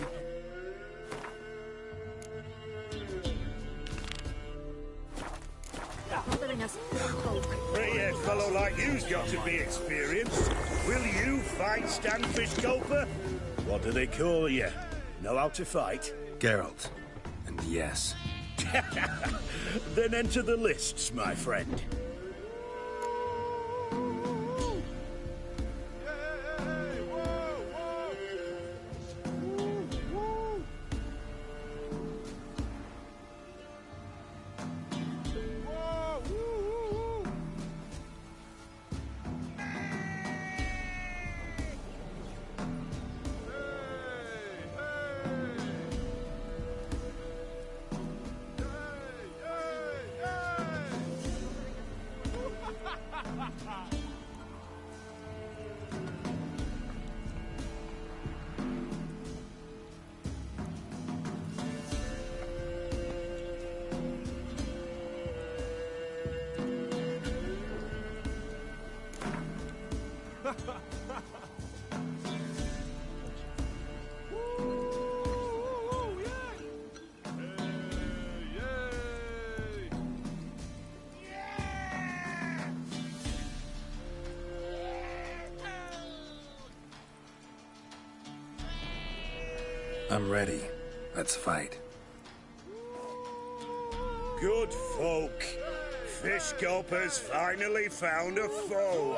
Bothering us poor folk. Pretty fellow like you's got to be experienced. Will you fight Stanfish Gulper? What do they call you? Know how to fight? Geralt. And yes. Then enter the lists, my friend. I'm ready. Let's fight. Good folk. Fish Gulper's finally found a foe.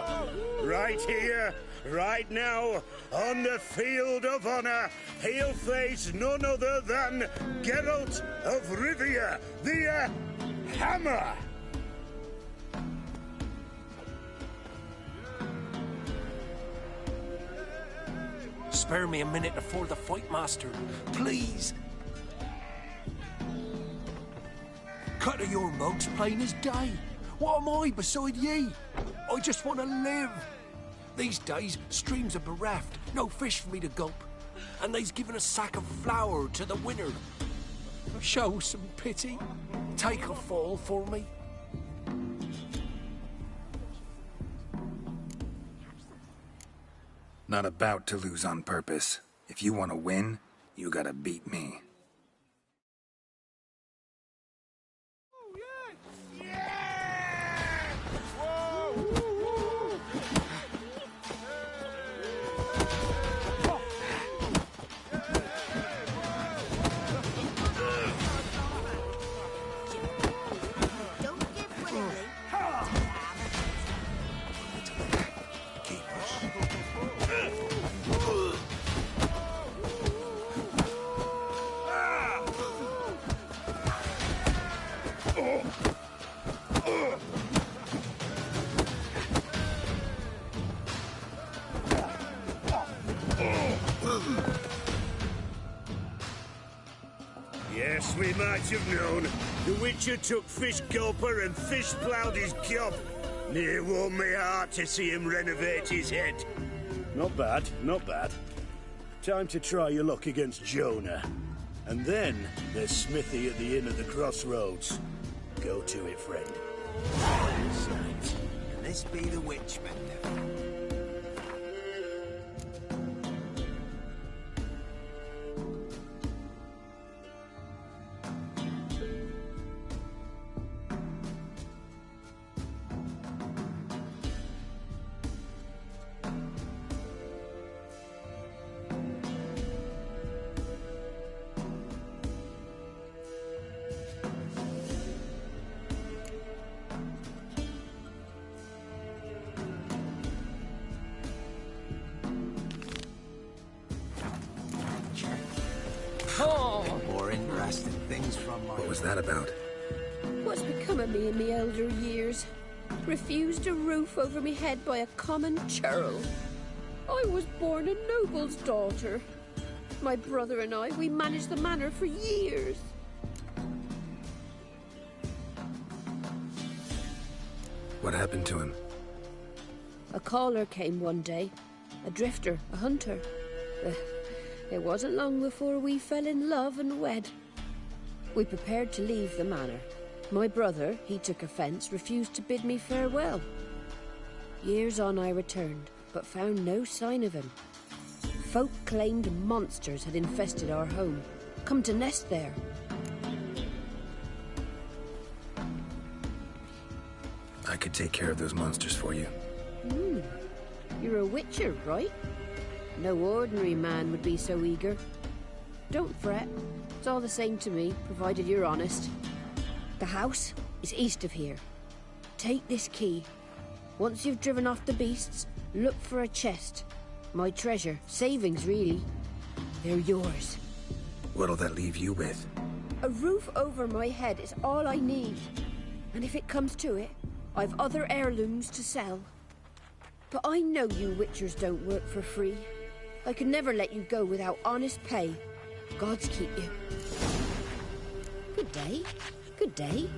Right here, right now, on the field of honor, he'll face none other than Geralt of Rivia, the Hammer. Spare me a minute before the fight, master. Please. Cut of your mugs plain as day. What am I beside ye? I just want to live. These days, streams are bereft, no fish for me to gulp. And they's given a sack of flour to the winner. Show some pity. Take a fall for me. Not about to lose on purpose. If you want to win, you gotta beat me. Yes, we might have known. The Witcher took Fish Gulper and fish ploughed his gob. Near warmed my heart to see him renovate his head. Not bad, not bad. Time to try your luck against Jonah. And then there's Smithy at the Inn of the Crossroads. Go to it, friend. Sight. Can this be the Witchmender? More interesting things from my... What was that about? What's become of me in me elder years? Refused a roof over me head by a common churl. I was born a noble's daughter. My brother and I, we managed the manor for years. What happened to him? A caller came one day. A drifter, a hunter. It wasn't long before we fell in love and wed. We prepared to leave the manor. My brother, he took offence, refused to bid me farewell. Years on I returned, but found no sign of him. Folk claimed monsters had infested our home, come to nest there. I could take care of those monsters for you. You're a witcher, right? No ordinary man would be so eager. Don't fret. It's all the same to me, provided you're honest. The house is east of here. Take this key. Once you've driven off the beasts, look for a chest. My treasure. Savings, really. They're yours. What'll that leave you with? A roof over my head is all I need. And if it comes to it, I've other heirlooms to sell. But I know you witchers don't work for free. I could never let you go without honest pay. Gods keep you. Good day. Good day.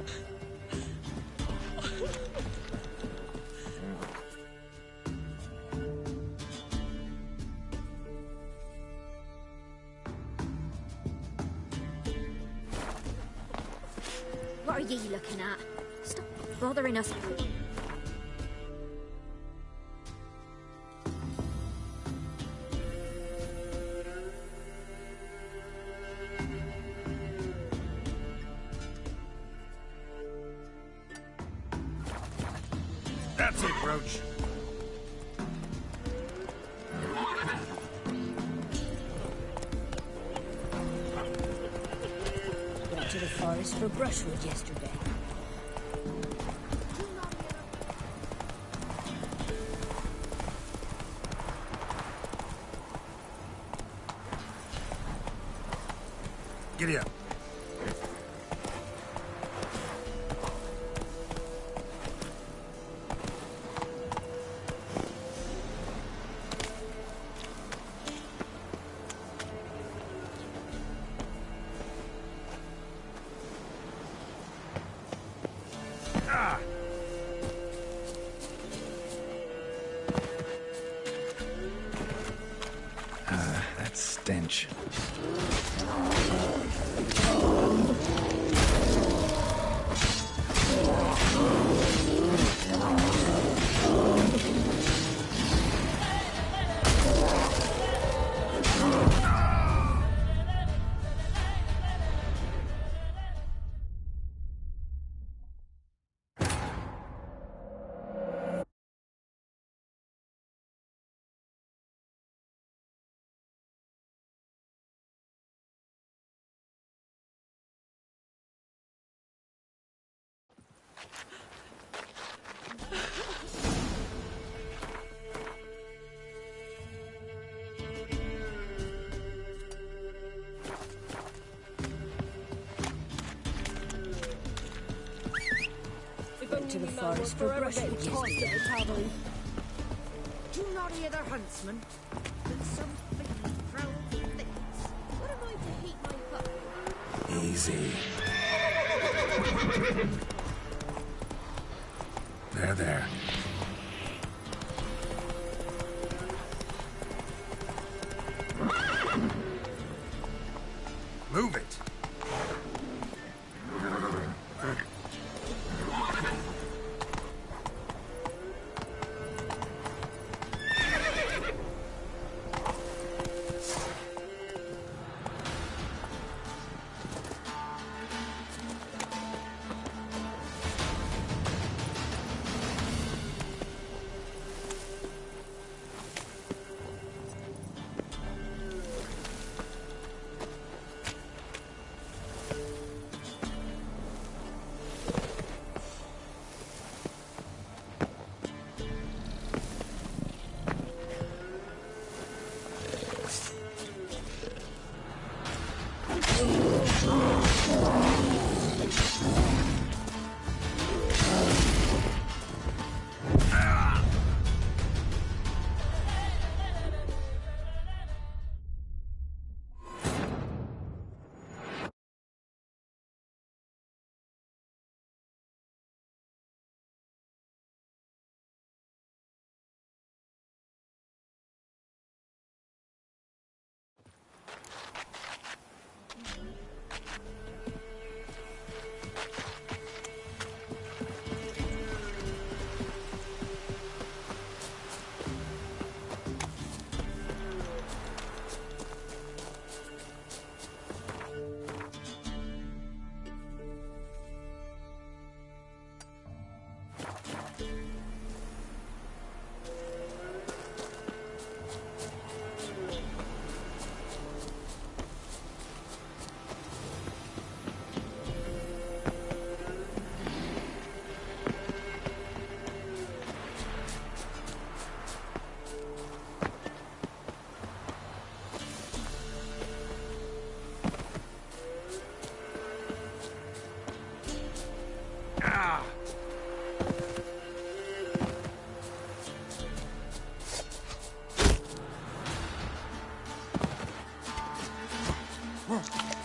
What are ye looking at? Stop bothering us. That's it, Roach. Went to the forest for brushwood yesterday. Giddy up. stars for brushing his beard. Do you not hear the huntsman? That some faithful proud things. What am I to heat my butt? Easy. There. Move it.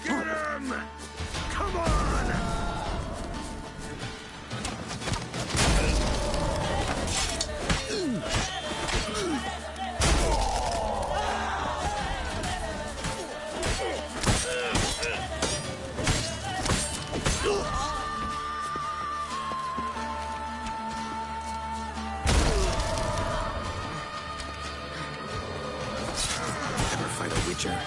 Get him! Come on! Never fight a Witcher.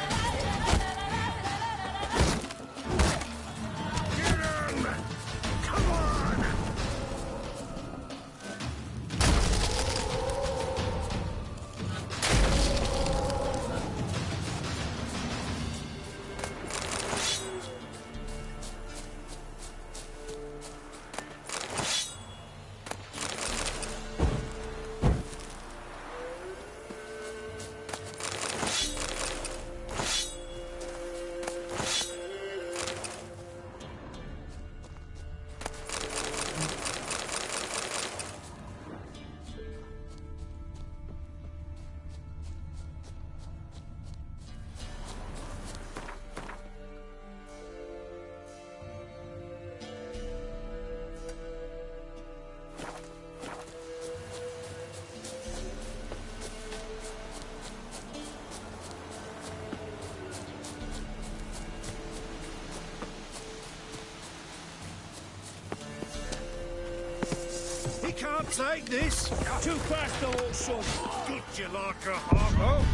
Can't take this. Too fast, old son. Good you like a hog.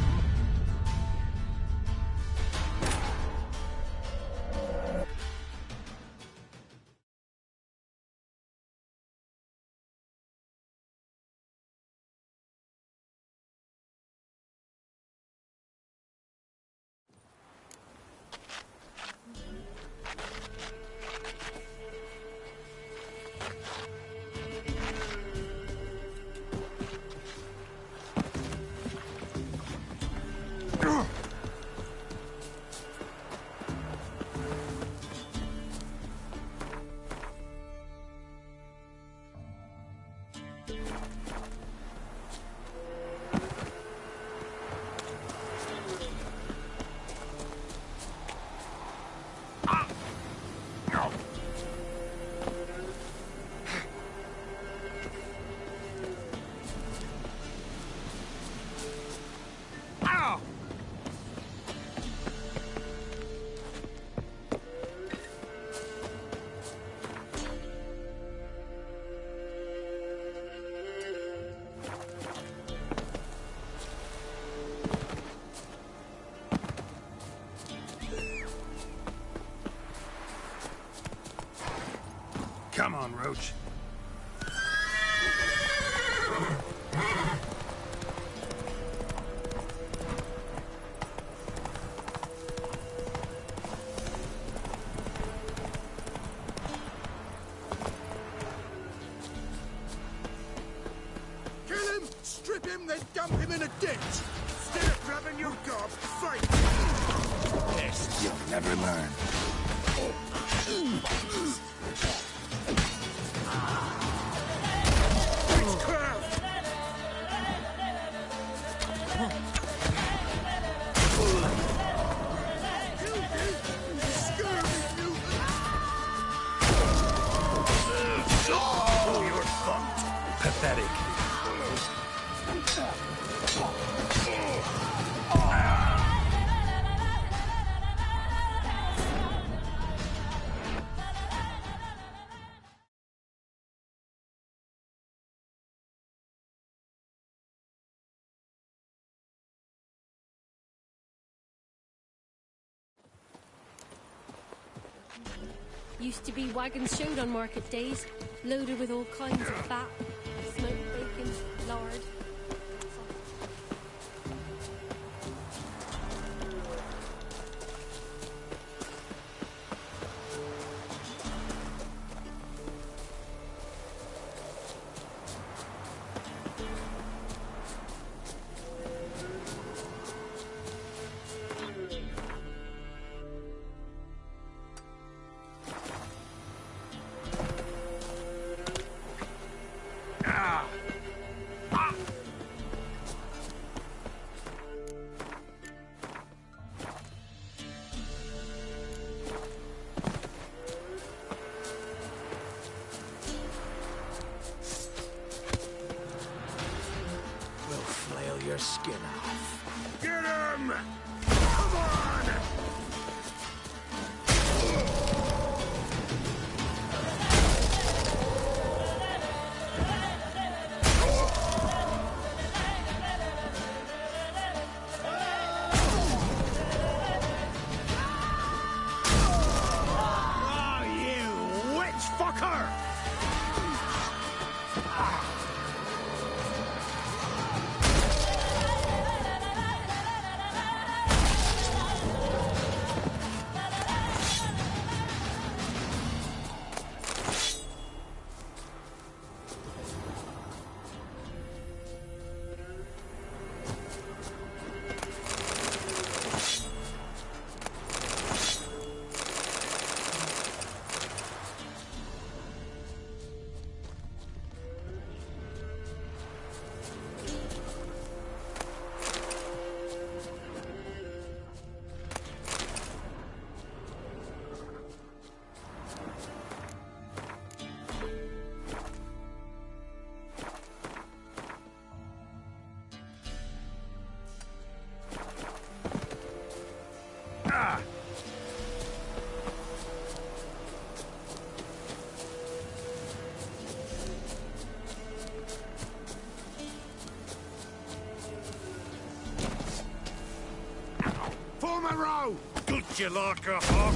on, Roach. Kill him, strip him, then dump him in a ditch. Instead of grabbing your gob, fight. Yes, you'll never learn. You're fucked. Pathetic. Used to be wagons showed on market days, loaded with all kinds of fat, smoked bacon, lard. Your skin off. Get him! Come on! Oh, you witch fucker! Form a row! Good you like a hog?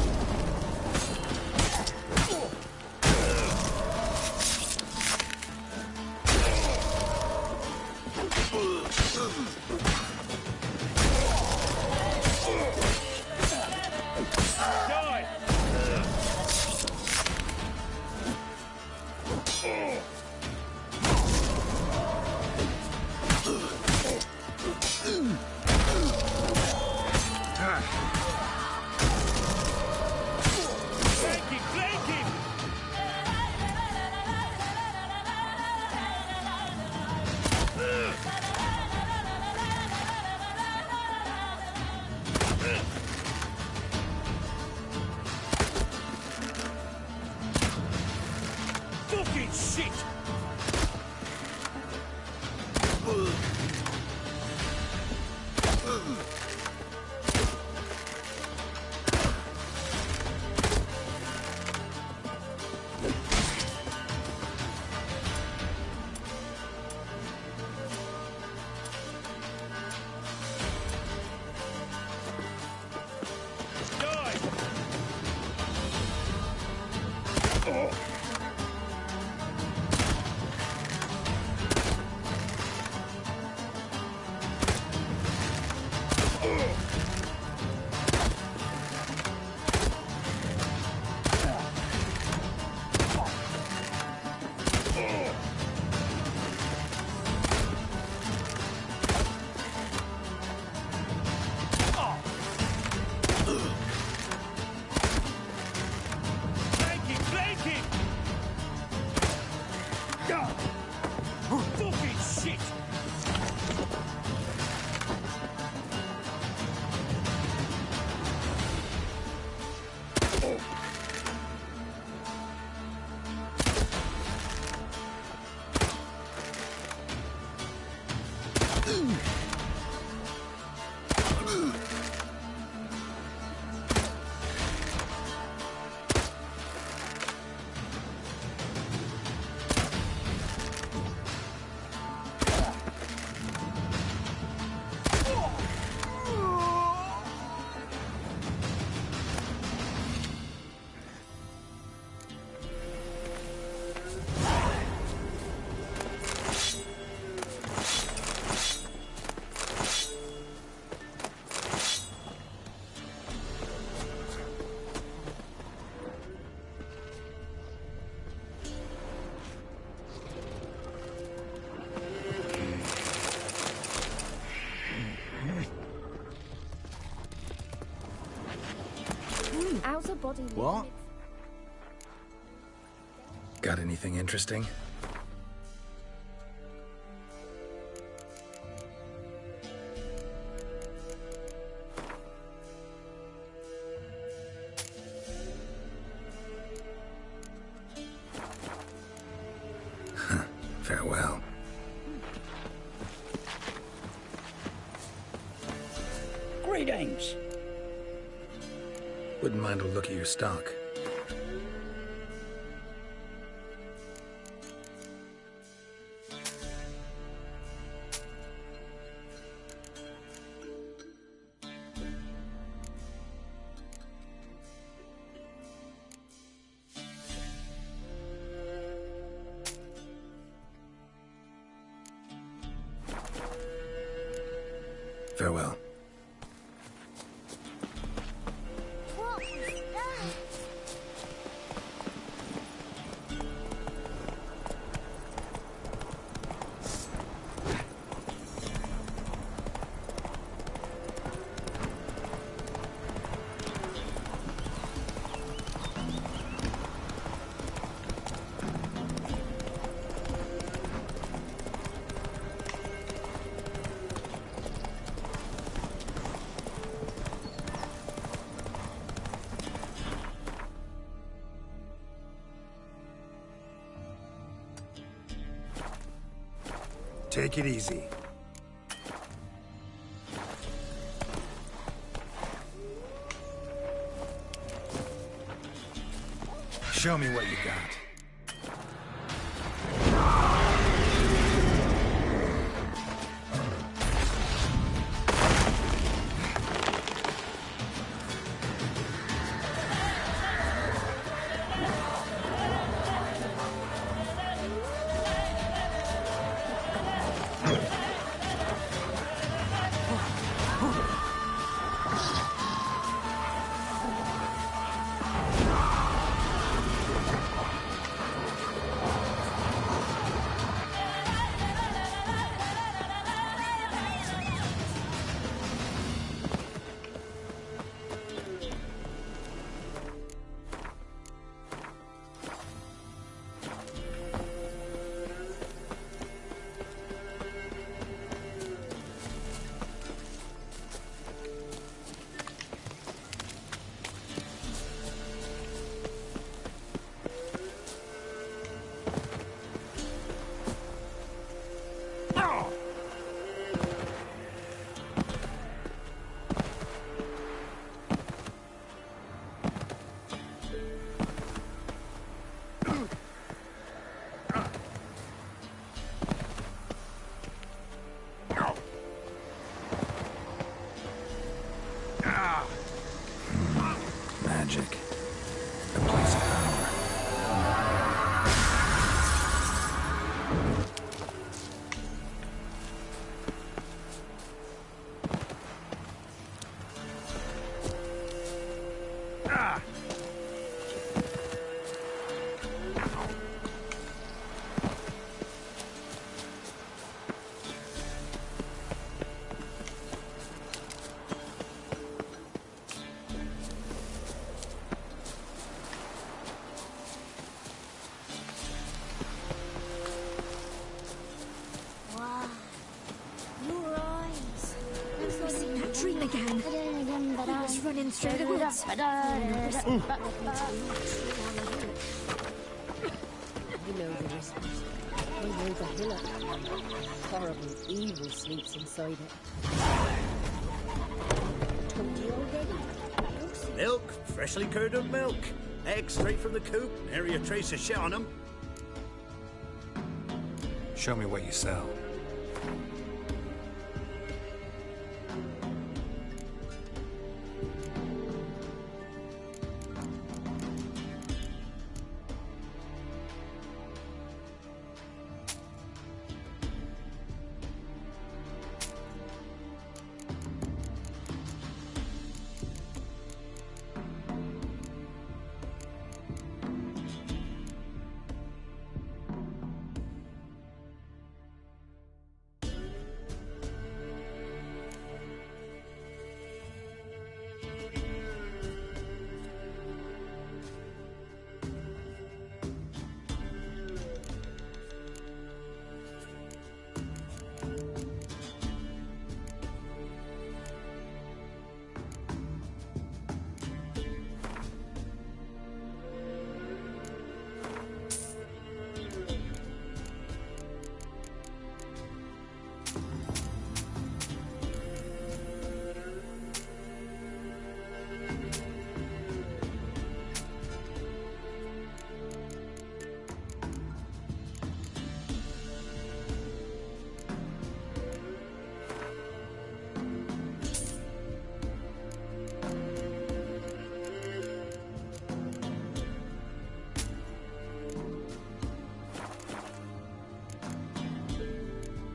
Outer body. What? Got anything interesting? Farewell. Greetings. Wouldn't mind a look at your stock. Farewell. Take it easy. Show me what you got. Magic. A place of power. scream again. He was running through the woods. You know the whispers. I know the hillock. Horrible evil sleeps inside it. Hungry already? Milk, freshly curdled milk. Eggs straight from the coop. Nary a trace of shit on them. Show me what you sell.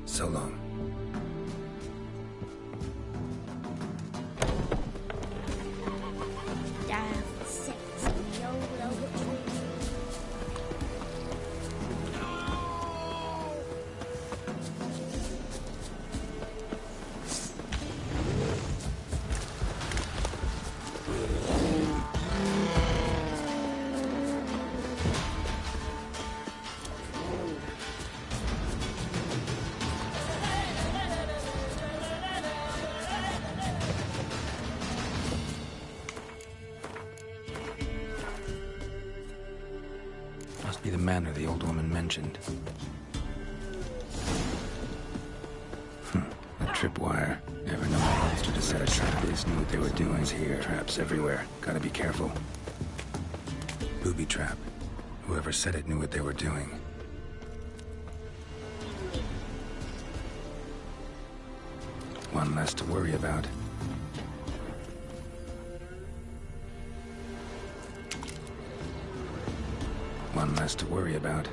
So long. Must be the manor the old woman mentioned. A tripwire. Never know what monster to set a trap. This knew what they were doing here. Traps everywhere. Gotta be careful. Booby trap. Whoever set it knew what they were doing. One less to worry about. One less to worry about.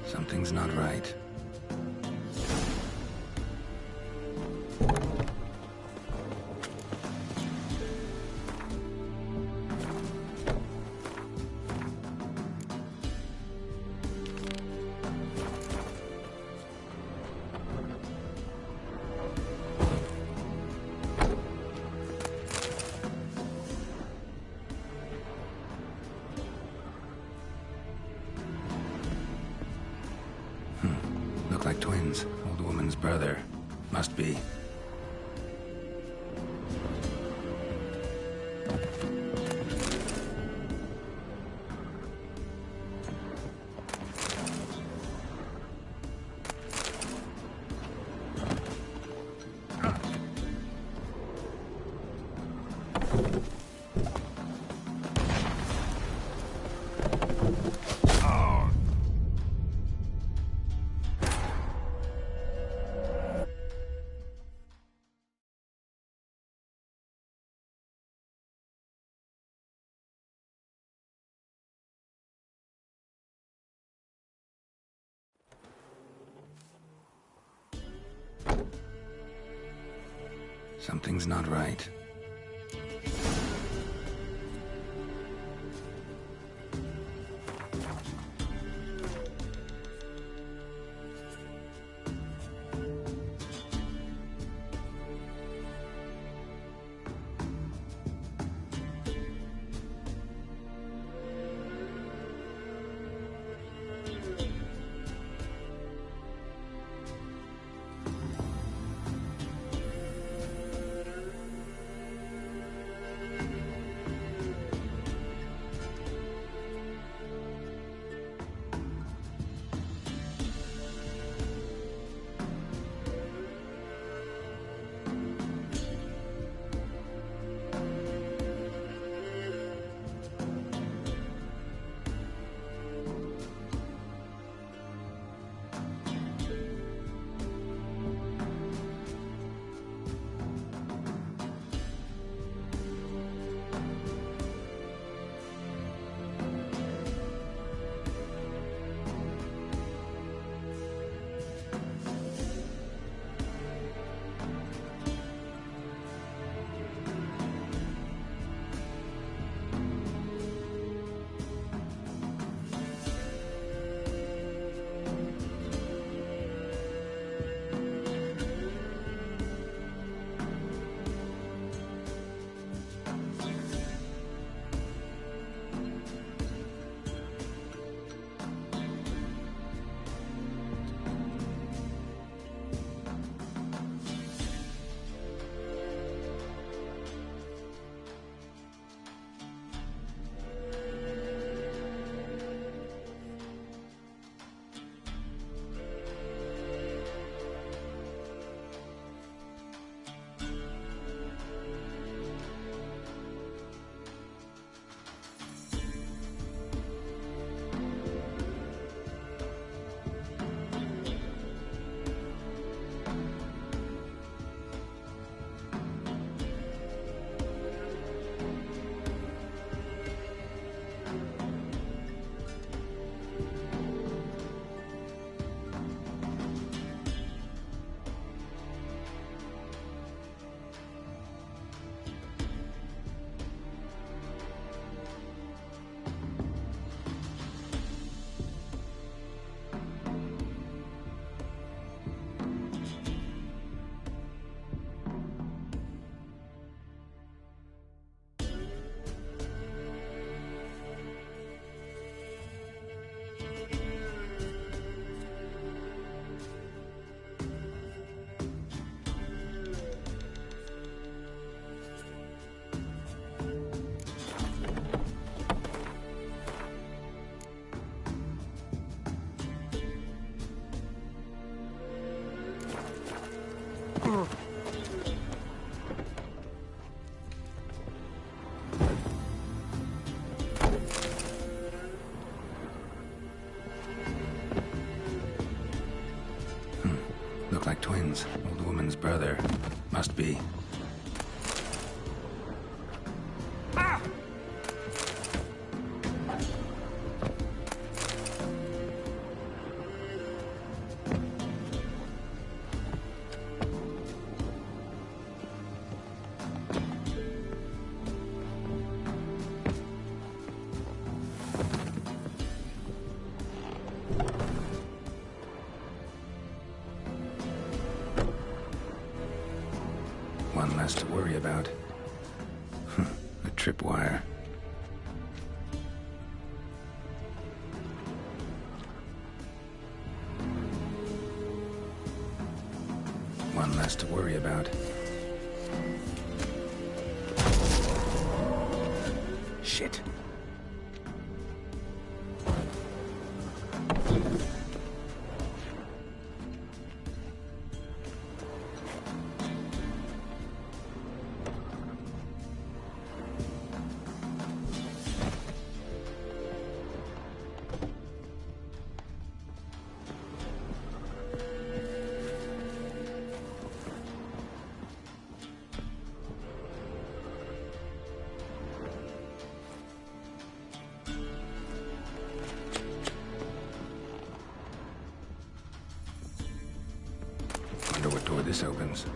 Something's not right. Look like twins. Old woman's brother. Must be. Something's not right. Higgins, old woman's brother. Must be. One less to worry about. A tripwire. One less to worry about. Shit. Wonder what door this opens.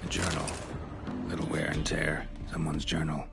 A journal. Little wear and tear. Someone's journal.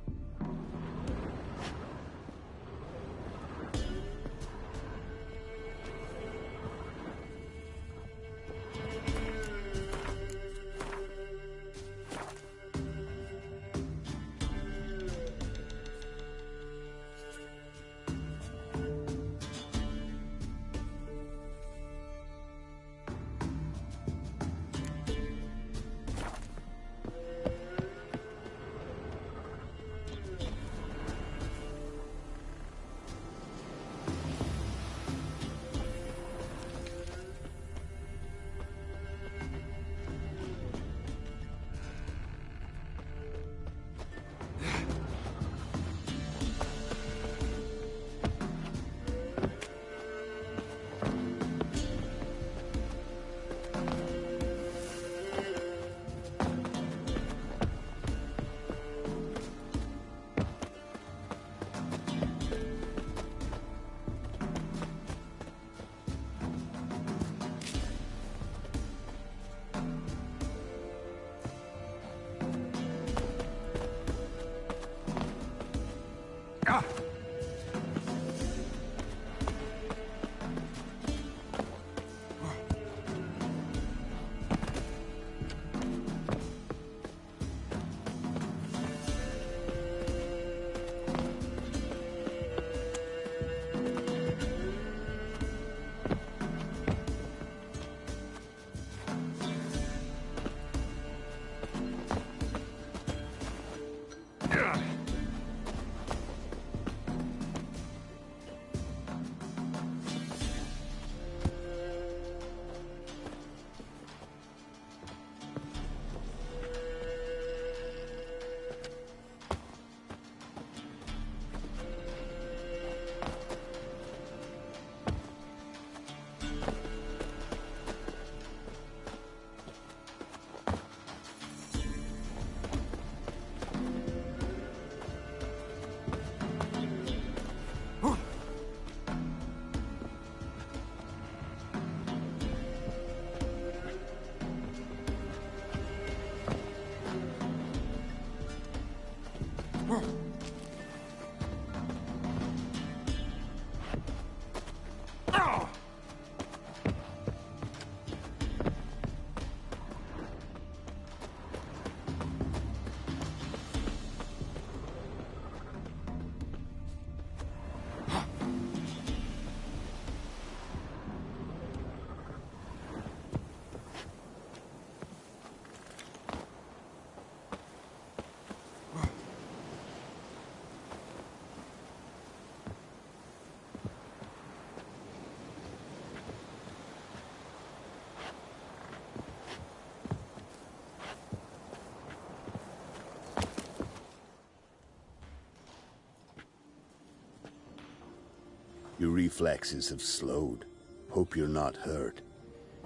Your reflexes have slowed. Hope you're not hurt.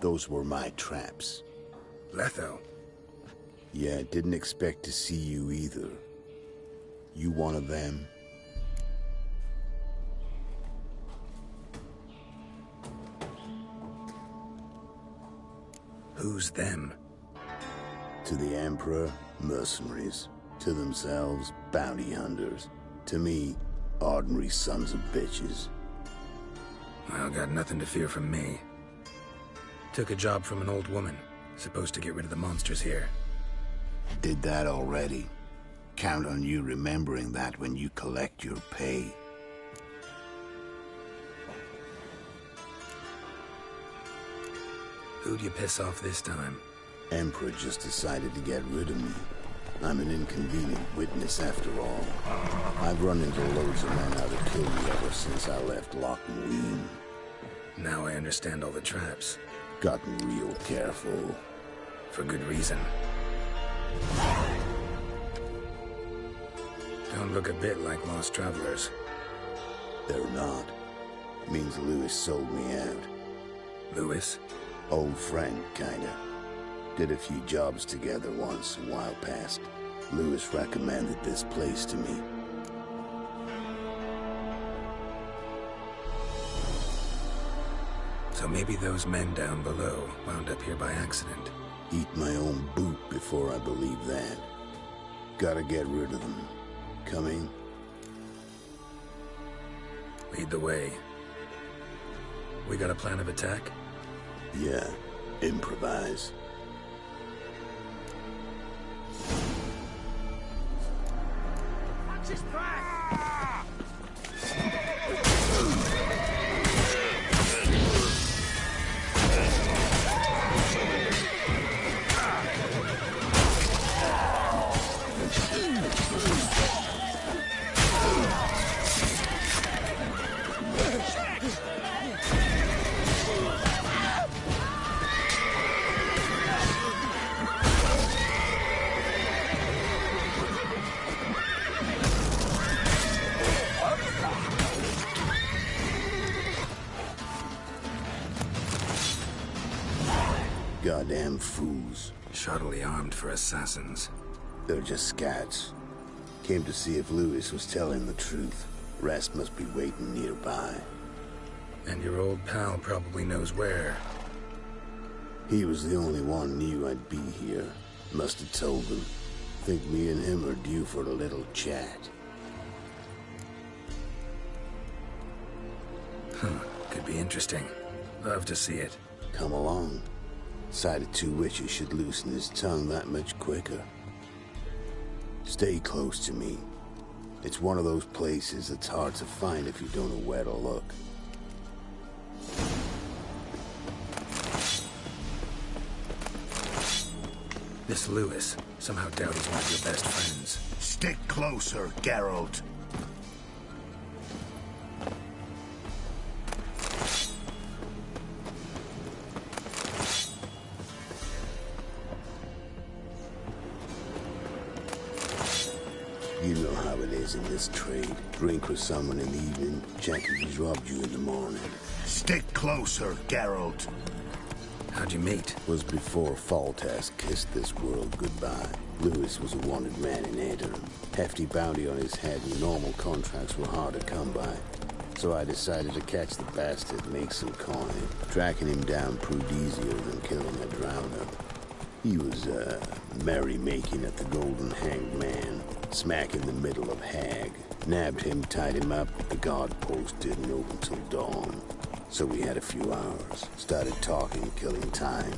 Those were my traps. Letho? Yeah, didn't expect to see you either. You one of them? Who's them? To the Emperor, mercenaries. To themselves, bounty hunters. To me, ordinary sons of bitches. Well, got nothing to fear from me. Took a job from an old woman. Supposed to get rid of the monsters here. Did that already. Count on you remembering that when you collect your pay. Who'd you piss off this time? Emperor just decided to get rid of me. I'm an inconvenient witness after all. I've run into loads of men out to kill me ever since I left Loch Muin. Now I understand all the traps. Gotten real careful. For good reason. Don't look a bit like lost travelers. They're not. Means Lewis sold me out. Lewis? Old friend, kinda. Did a few jobs together once, a while past. Lewis recommended this place to me. So maybe those men down below wound up here by accident. Eat my own boot before I believe that. Gotta get rid of them. Coming? Lead the way. We got a plan of attack? Yeah, improvise. Watch his back! Goddamn fools. Shoddily armed for assassins. They're just scats. Came to see if Lewis was telling the truth. Rest must be waiting nearby. And your old pal probably knows where. He was the only one knew I'd be here. Must have told them. Think me and him are due for a little chat. Could be interesting. Love to see it. Come along. Sight of two witches should loosen his tongue that much quicker. Stay close to me. It's one of those places that's hard to find if you don't know where to look. This Lewis, somehow doubt he's one of your best friends. Stick closer, Geralt. You know how it is in this trade. Drink with someone in the evening, check if he's robbed you in the morning. Stick closer, Geralt. How'd you meet? Was before Foltest kissed this world goodbye. Lewis was a wanted man in Aedirn. Hefty bounty on his head and normal contracts were hard to come by. So I decided to catch the bastard, make some coin. Tracking him down proved easier than killing a drowner. He was, merrymaking at the Golden Hanged Man, smack in the middle of Hag. Nabbed him, tied him up, the guard post didn't open till dawn. So we had a few hours. Started talking, killing time.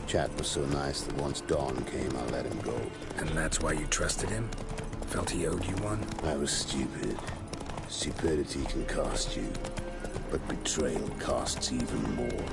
Chat was so nice that once dawn came, I let him go. And that's why you trusted him? Felt he owed you one? I was stupid. Stupidity can cost you, but betrayal costs even more.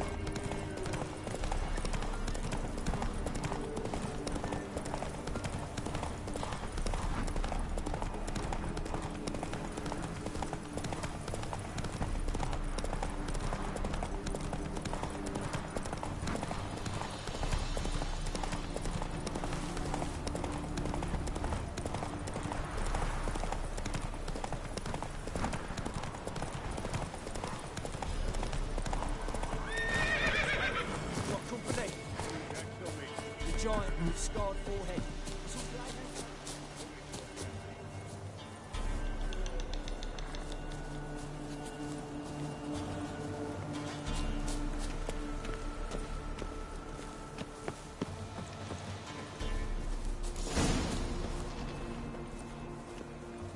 scarred forehead.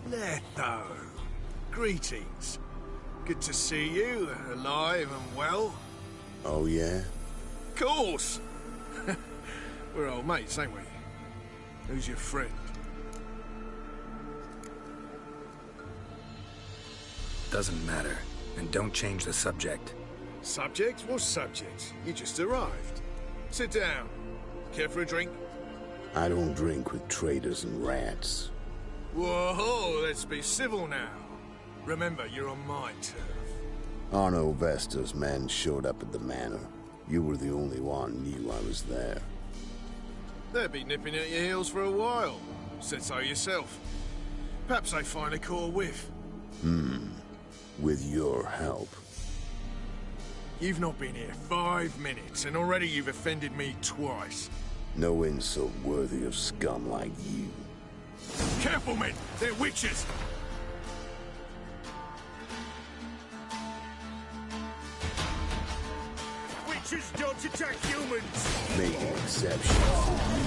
Letho, greetings. Good to see you, alive and well. Oh, yeah? Of course! We're old mates, ain't we? Who's your friend? Doesn't matter. And don't change the subject. Subject? What subject? You just arrived. Sit down. Care for a drink? I don't drink with traitors and rats. Whoa, let's be civil now. Remember, you're on my turf. Arno Vestor's men showed up at the manor. You were the only one knew I was there. They'll be nipping at your heels for a while. Said so yourself. Perhaps they find a core whiff. With your help. You've not been here 5 minutes, and already you've offended me twice. No insult worthy of scum like you. Careful, men! They're witches! Witches don't attack humans! Make an exception for you.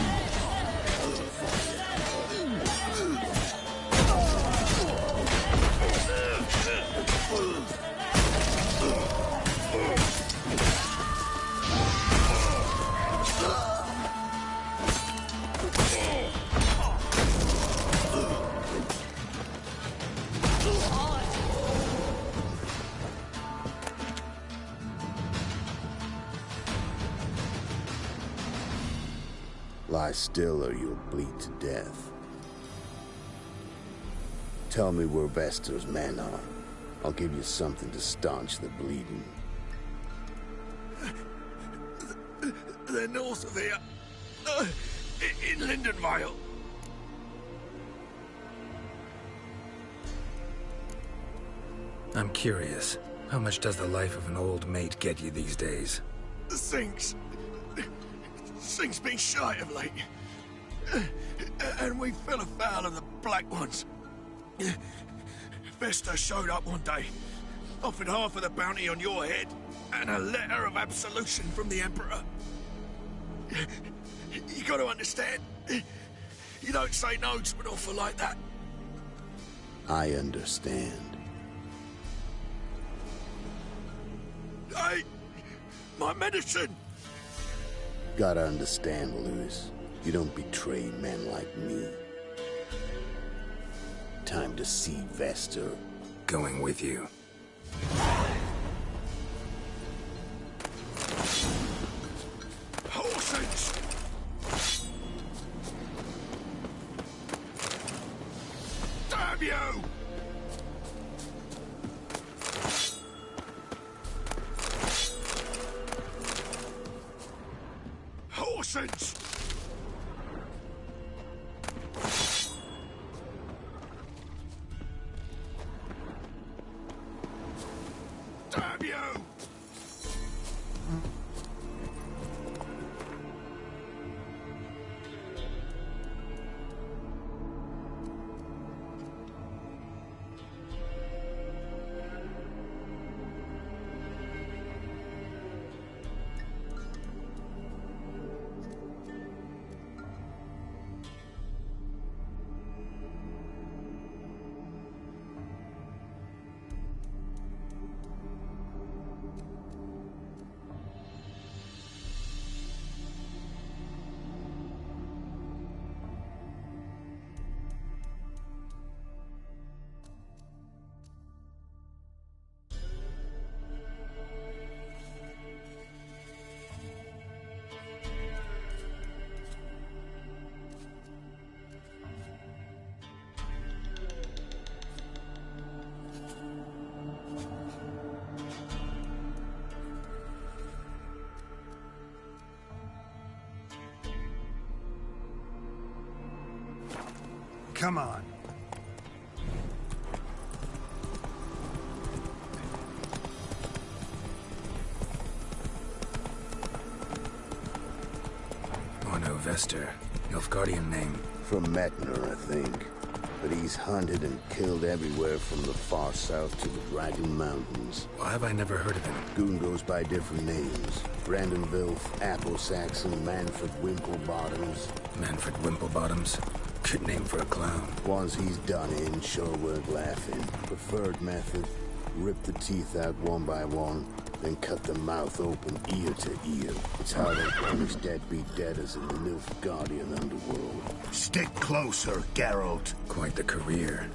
Lie still or you'll bleed to death. Tell me where Vestor's men are. I'll give you something to staunch the bleeding. They're north of here. In Lindenvale. I'm curious. How much does the life of an old mate get you these days? Things been shy of late. And we fell afoul of the Black Ones. Vestor showed up one day, offered half of the bounty on your head, and a letter of absolution from the Emperor. You gotta understand, you don't say no to an offer like that. I understand. Hey, my medicine! Gotta understand, Louis. You don't betray men like me. Time to see Vestor. Going with you. Horses! Damn you! Horses! Damn you! Come on. Arno Vestor. Nilfgaardian name. From Metner, I think. But he's hunted and killed everywhere from the far south to the Dragon Mountains. Why have I never heard of him? Goon goes by different names. Brandon Vilf, Apple Saxon, Manfred Wimplebottoms. Manfred Wimplebottoms? Good name for a clown. Ones he's done in, sure worth laughing. Preferred method, rip the teeth out one by one, then cut the mouth open ear to ear. It's how they punish deadbeat debtors in the Nilfgaardian underworld. Stick closer, Geralt. Quite the career.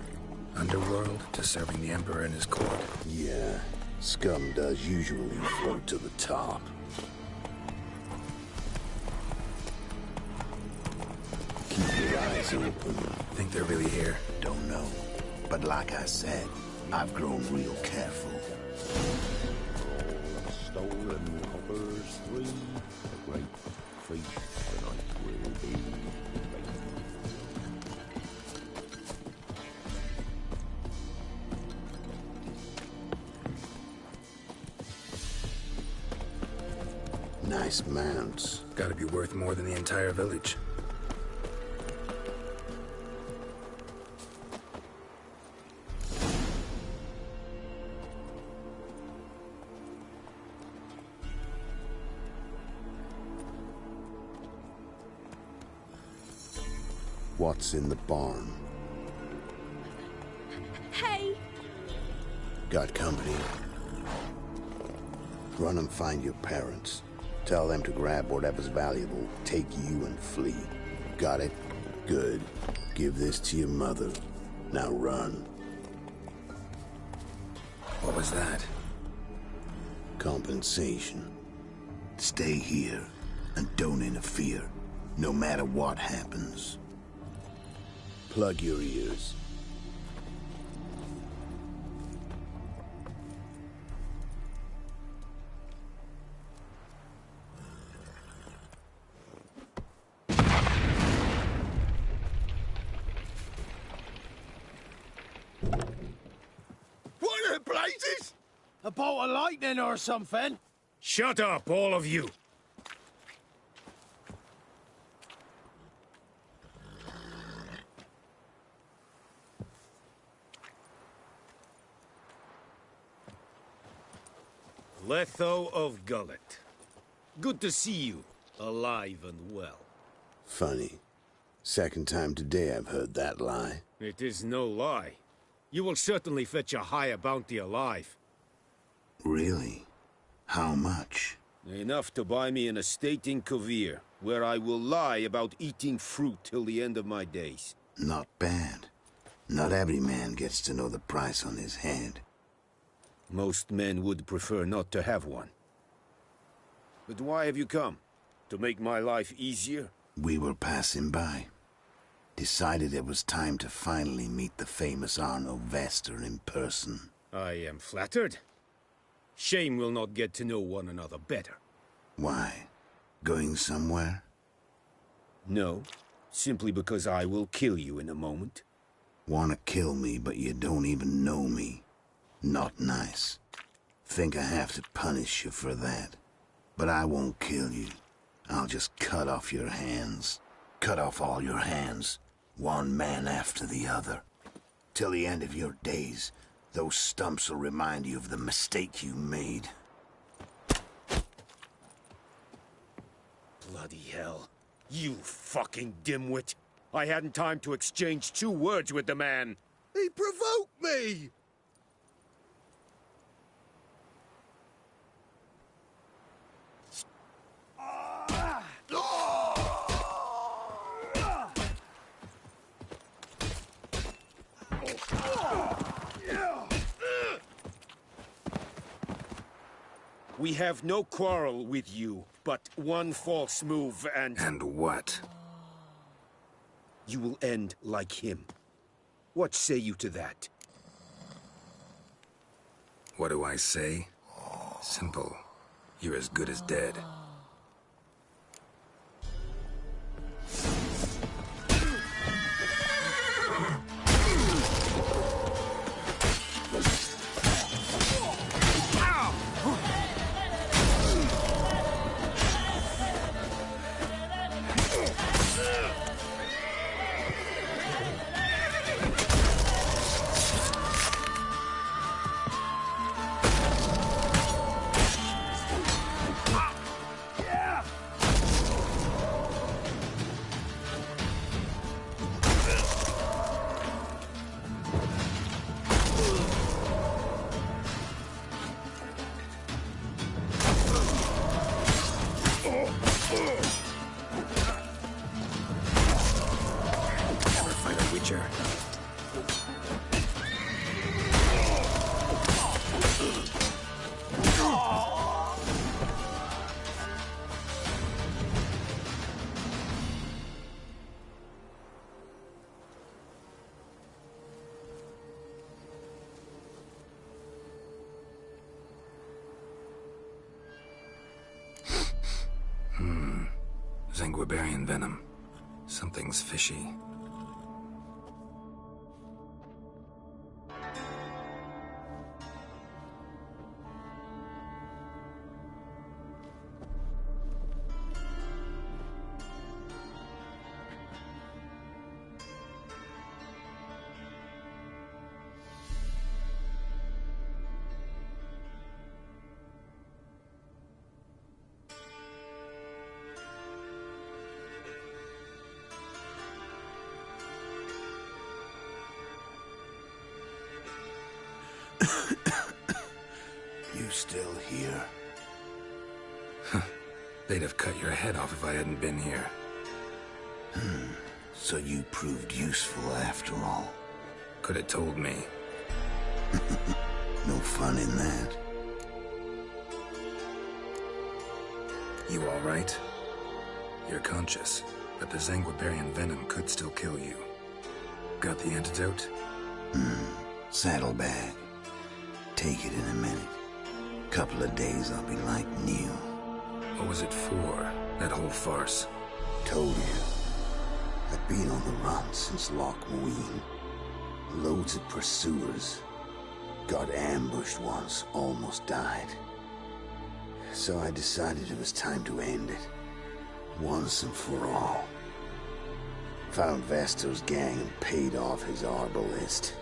Underworld to serving the Emperor in his court. Yeah, scum does usually float to the top. Keep your eyes open. Think they're really here? Don't know. But like I said, I've grown real careful. Stolen coppers 3. A great feast tonight will be great. Nice mounts. Gotta be worth more than the entire village. What's in the barn? Hey! Got company? Run and find your parents. Tell them to grab whatever's valuable, take you and flee. Got it? Good. Give this to your mother. Now run. What was that? Compensation. Stay here and don't interfere, no matter what happens. Plug your ears. What in blazes? A bolt of lightning or something? Shut up, all of you. Letho of Gullet. Good to see you, alive and well. Funny. Second time today I've heard that lie. It is no lie. You will certainly fetch a higher bounty alive. Really? How much? Enough to buy me an estate in Kovir, where I will lie about eating fruit till the end of my days. Not bad. Not every man gets to know the price on his head. Most men would prefer not to have one. But why have you come? To make my life easier? We were passing by. Decided it was time to finally meet the famous Arno Vester in person. I am flattered. Shame we'll not get to know one another better. Why? Going somewhere? No, simply because I will kill you in a moment. Want to kill me, but you don't even know me. Not nice. Think I have to punish you for that. But I won't kill you. I'll just cut off your hands. Cut off all your hands, one man after the other. Till the end of your days, those stumps will remind you of the mistake you made. Bloody hell. You fucking dimwit. I hadn't time to exchange 2 words with the man. He provoked me! We have no quarrel with you, but one false move and... And what? You will end like him. What say you to that? What do I say? Simple. You're as good as dead. Zanguibarian venom. Something's fishy. You still here? They'd have cut your head off if I hadn't been here. So you proved useful after all. Could have told me. No fun in that. You all right? You're conscious, but the Zanguibarian venom could still kill you. Got the antidote? Saddlebag. Take it in a minute. Couple of days I'll be like new. What was it for, that whole farce? Told you. I've been on the run since Loch Muin. Loads of pursuers. Got ambushed once, almost died. So I decided it was time to end it. Once and for all. Found Vasto's gang and paid off his arbalist.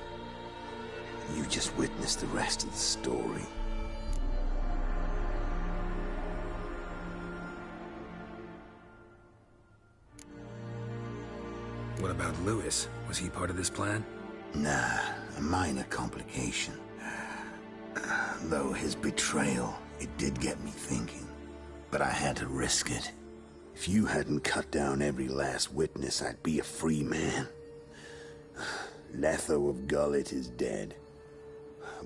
You just witnessed the rest of the story. What about Lewis? Was he part of this plan? Nah, a minor complication. Though his betrayal, it did get me thinking. But I had to risk it. If you hadn't cut down every last witness, I'd be a free man. Letho of Gullet is dead.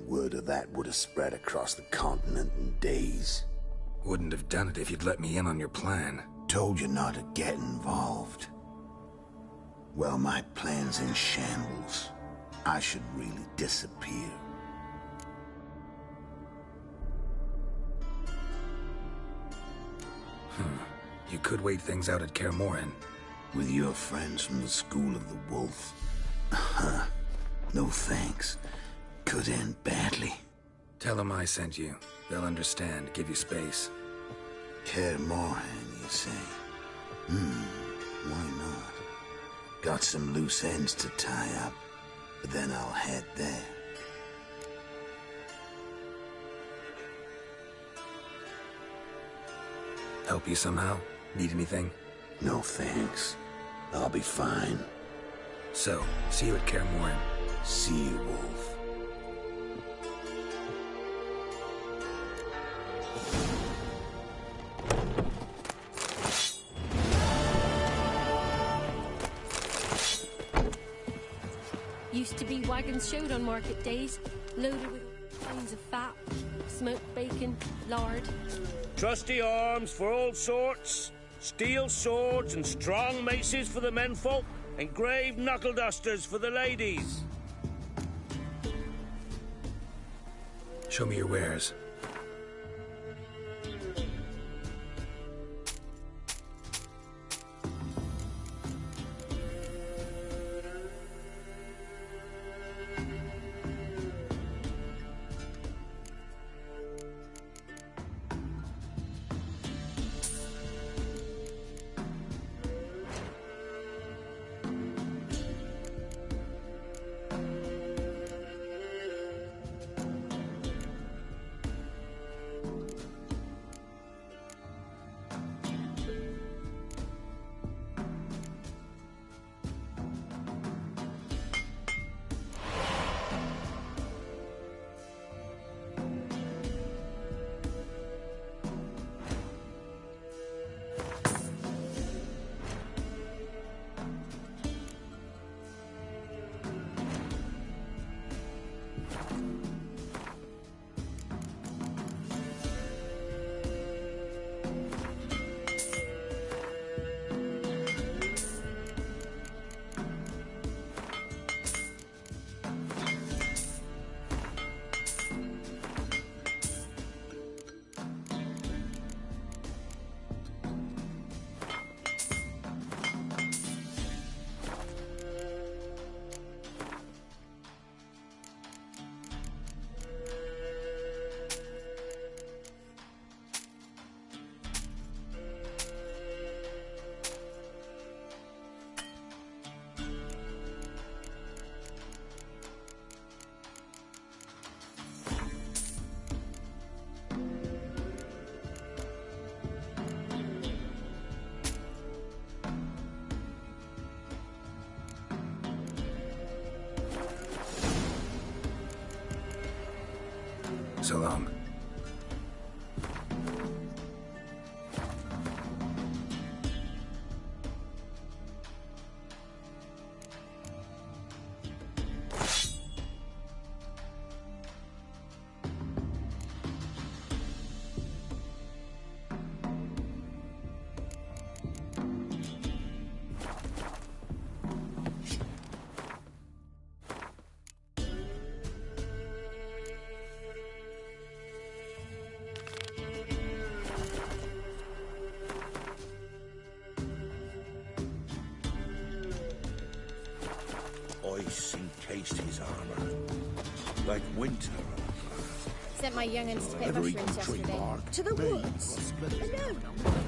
Word of that would have spread across the continent in days. Wouldn't have done it if you'd let me in on your plan. Told you not to get involved. Well, my plan's in shambles. I should really disappear. You could wait things out at Kaer Morhen. With your friends from the School of the Wolf. No thanks. Could end badly. Tell them I sent you. They'll understand, give you space. Kaer Morhen, you say? Why not? Got some loose ends to tie up, but then I'll head there. Help you somehow? Need anything? No thanks. I'll be fine. So, see you at Kaer Morhen. See you, Wolf. Used to be wagons showed on market days, loaded with all kinds of fat, smoked bacon, lard. Trusty arms for all sorts, steel swords and strong maces for the menfolk, engraved knuckle dusters for the ladies. Show me your wares. so long. Ice encased his armor, like winter. Sent my young'uns to pick Every mushrooms tree yesterday. bark, To the big woods? or split. Alone?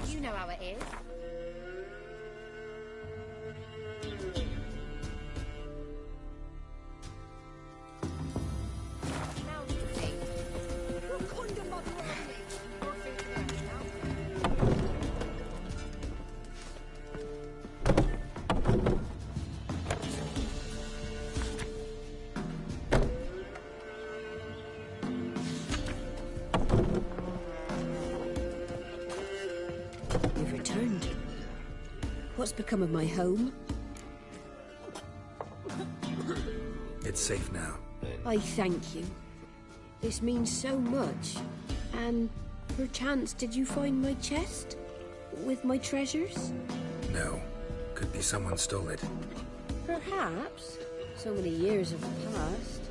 You know how it is. Now to see. What kind of mother are you? You're thinking now. You've returned. What's become of my home? It's safe now. I thank you. This means so much. And perchance did you find my chest? With my treasures? No. Could be someone stole it. Perhaps. So many years have passed.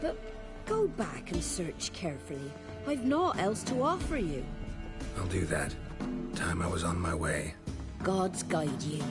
But go back and search carefully. I've naught else to offer you. I'll do that. Time I was on my way. Gods guide you.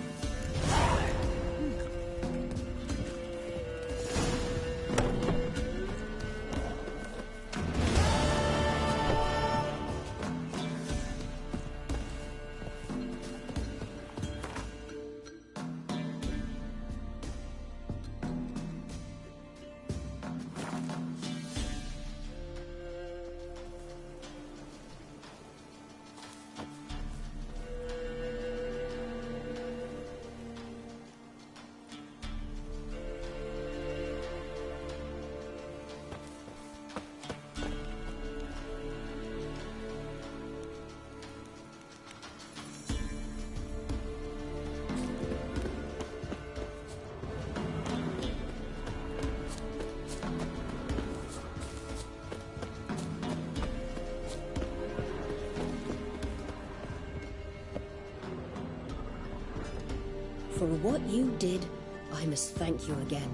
For what you did, I must thank you again.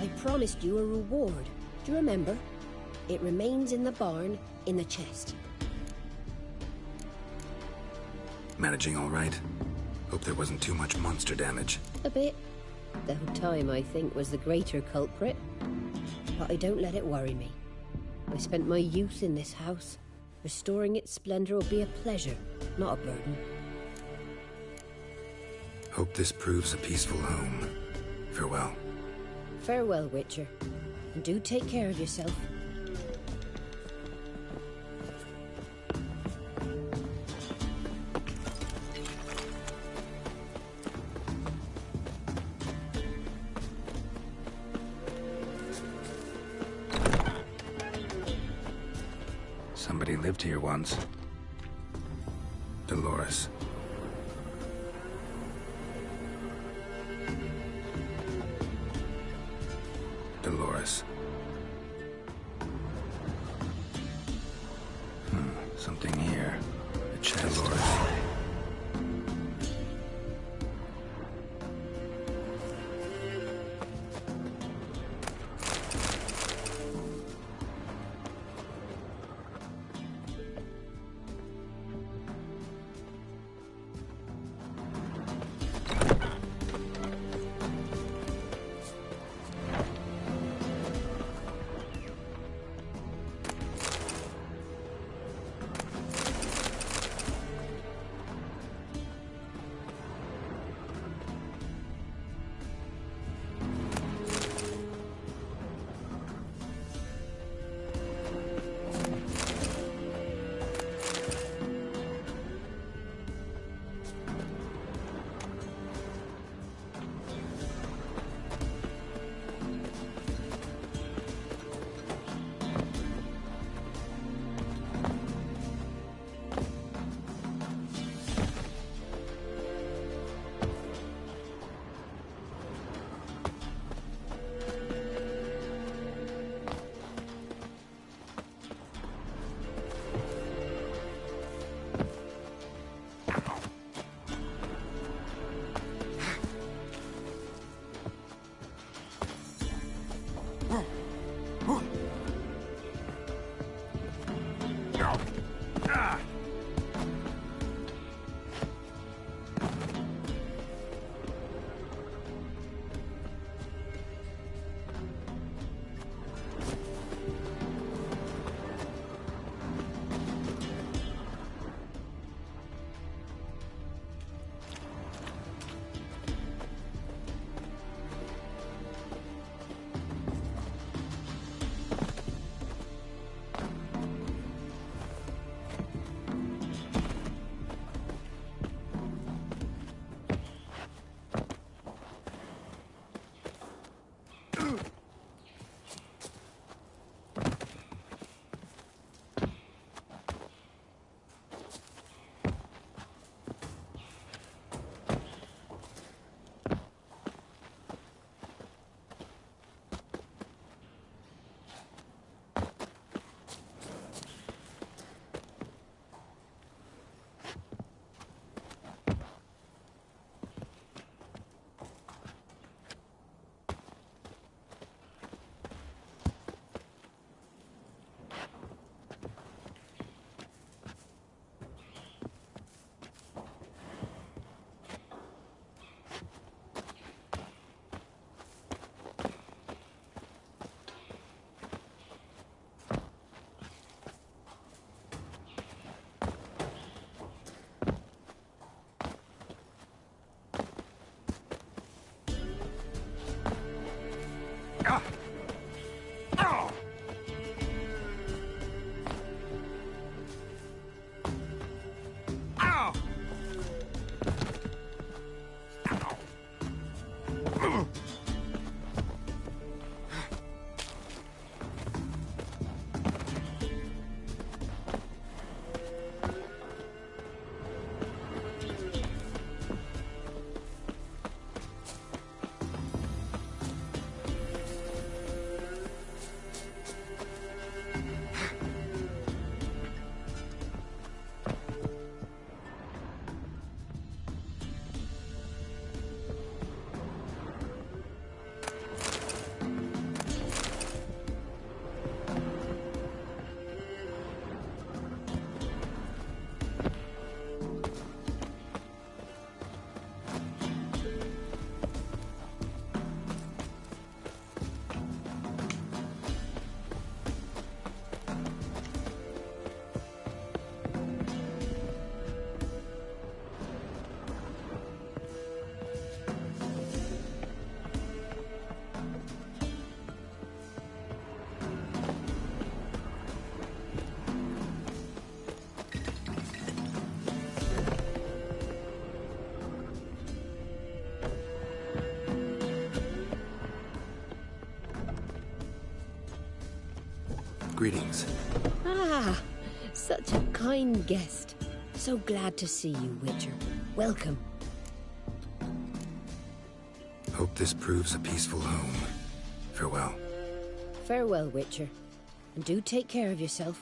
I promised you a reward. Do you remember? It remains in the barn, in the chest. Managing all right? Hope there wasn't too much monster damage. A bit. Though time, I think, was the greater culprit. But I don't let it worry me. I spent my youth in this house. Restoring its splendor will be a pleasure, not a burden. Hope this proves a peaceful home. Farewell. Farewell, Witcher. And do take care of yourself. Somebody lived here once. Dolores. Dolores. Something here. A chest. Dolores. Greetings. Ah, such a kind guest. So glad to see you, Witcher. Welcome. Hope this proves a peaceful home. Farewell. Farewell, Witcher. And do take care of yourself.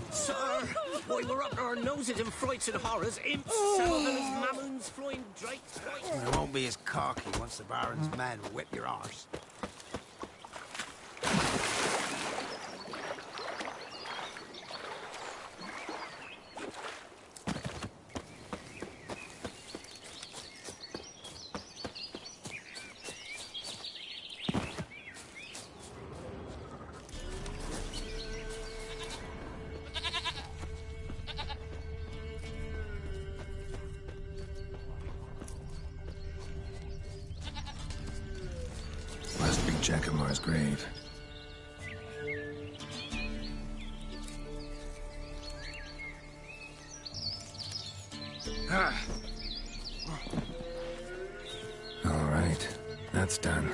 Sir, why we're up to our noses in frights and horrors, imps, salamanders, mammons, flying drakes, It won't be as cocky once the Baron's men whip your arse. Must be Jacamar's grave. All right, that's done.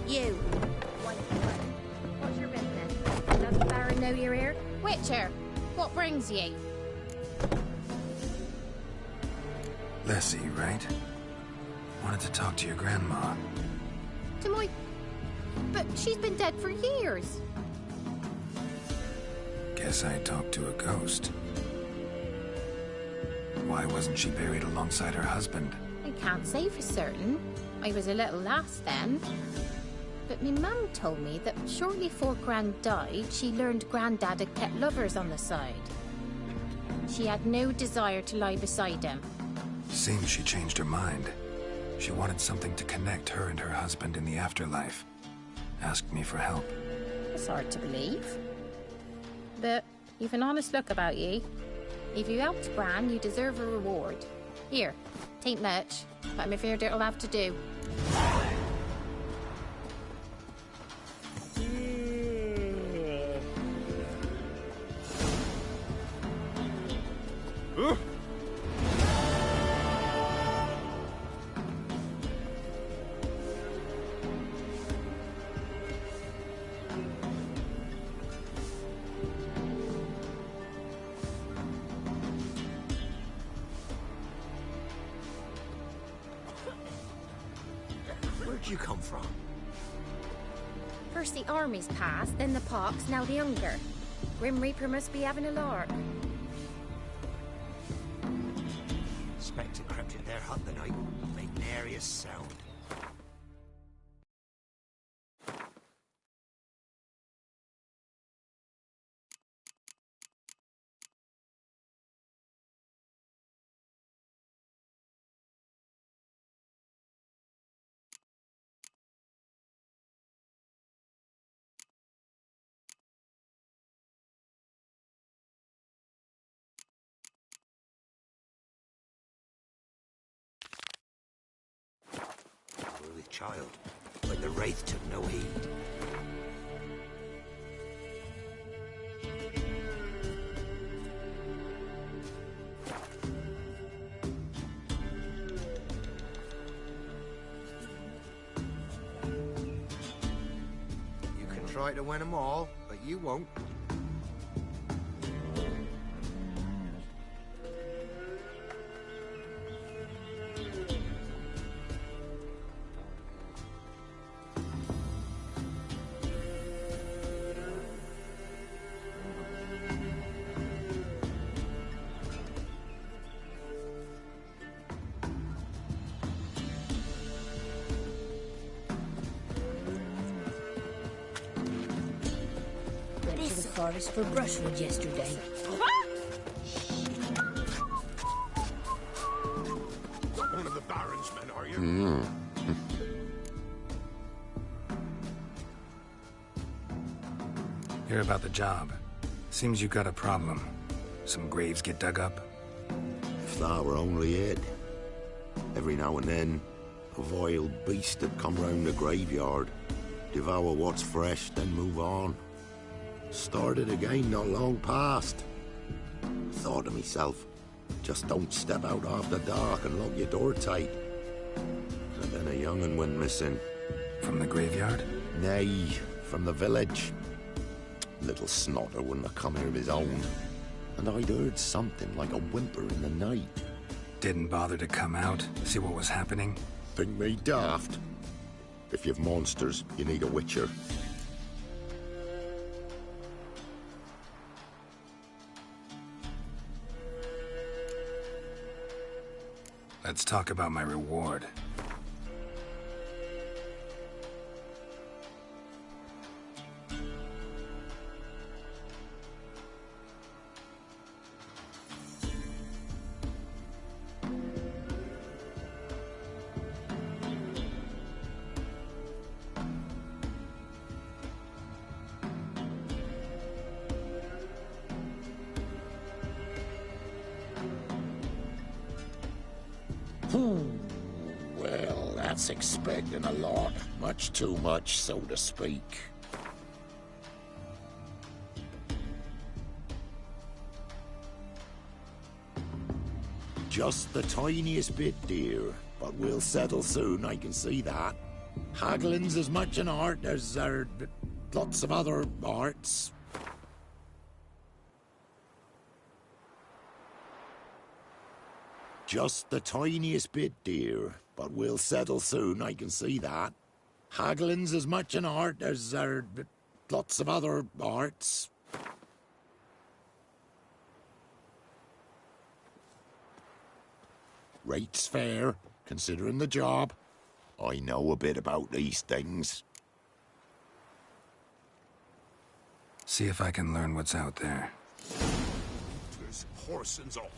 You. What's your business? Does the Baron know you're here? Witcher, what brings you? Lessie, right? Wanted to talk to your grandma. To my... But she's been dead for years. Guess I talked to a ghost. Why wasn't she buried alongside her husband? I can't say for certain. I was a little lass then. But my mum told me that shortly before Gran died, she learned Grandad had kept lovers on the side. She had no desire to lie beside him. Seems she changed her mind. She wanted something to connect her and her husband in the afterlife. Asked me for help. It's hard to believe. But you've an honest look about you. If you helped Gran, you deserve a reward. Here, tain't much, but I'm afraid it'll have to do. Where'd you come from? First the armies passed, then the pox, now the hunger. Grim Reaper must be having a lark. suspects had crept into their hut the night, made nary a sound. Unruly child, but the wraith took no heed. You can try to win them all, but you won't. Went to the forest for brushwood yesterday. Not one of the Baron's men, are you? Hear about the job. Seems you got a problem. Some graves get dug up? If that were only it. Every now and then, a vile beast would come round the graveyard, devour what's fresh, then move on. Started again not long past. Thought to myself, just don't step out after dark and lock your door tight. And then a young'un went missing. From the graveyard? Nay, from the village. Little snotter wouldn't have come here of his own. And I'd heard something like a whimper in the night. Didn't bother to come out, see what was happening? Think me daft? If you've monsters, you need a witcher. Let's talk about my reward. Well, that's expecting a lot. Much too much, so to speak. Just the tiniest bit, dear. But we'll settle soon, I can see that. Haggling's as much an art as lots of other arts. Just the tiniest bit, dear. But we'll settle soon, I can see that. Haggling's as much an art as lots of other arts. Rate's fair, considering the job. I know a bit about these things. See if I can learn what's out there. There's horse and all.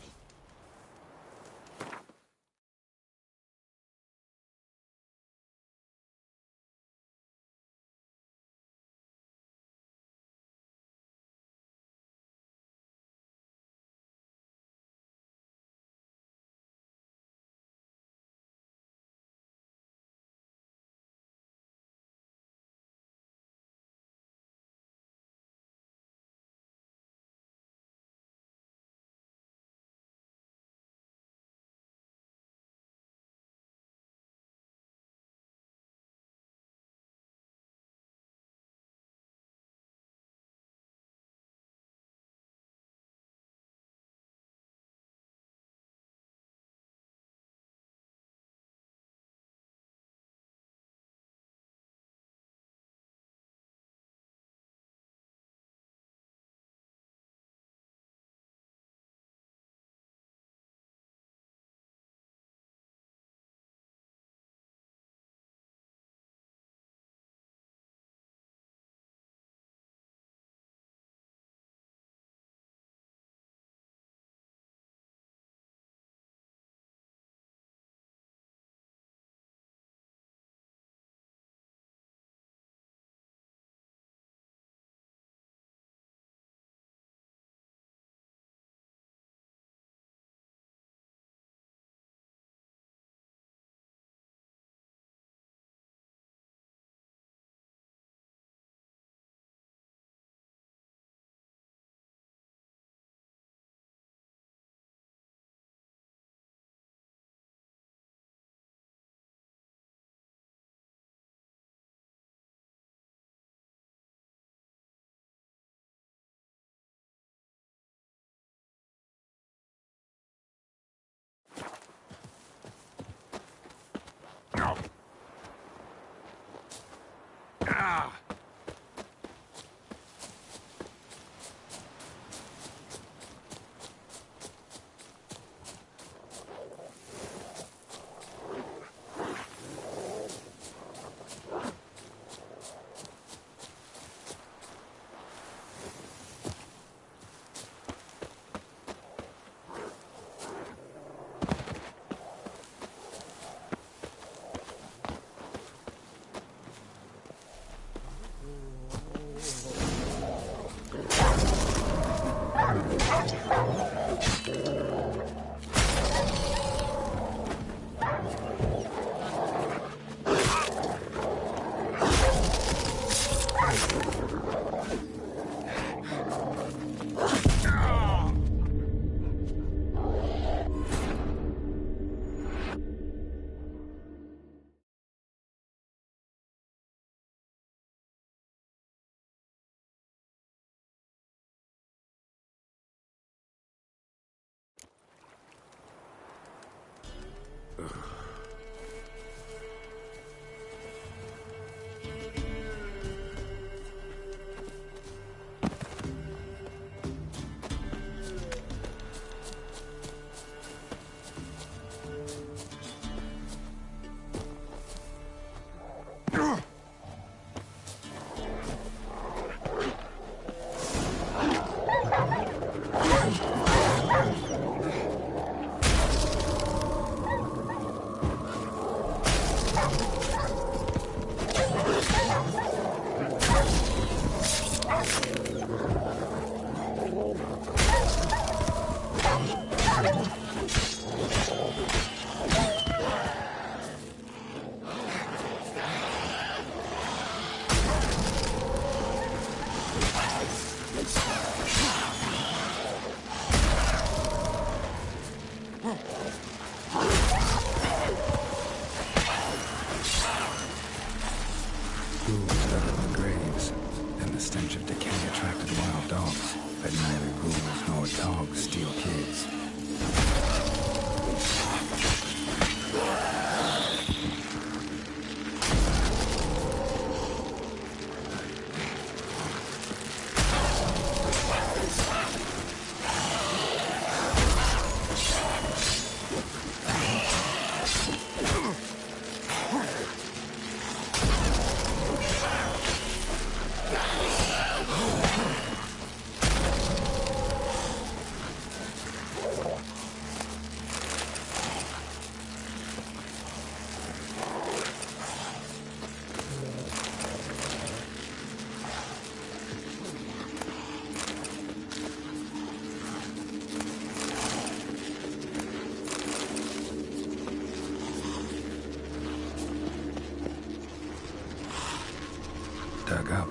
Dug up.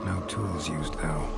No tools used, though.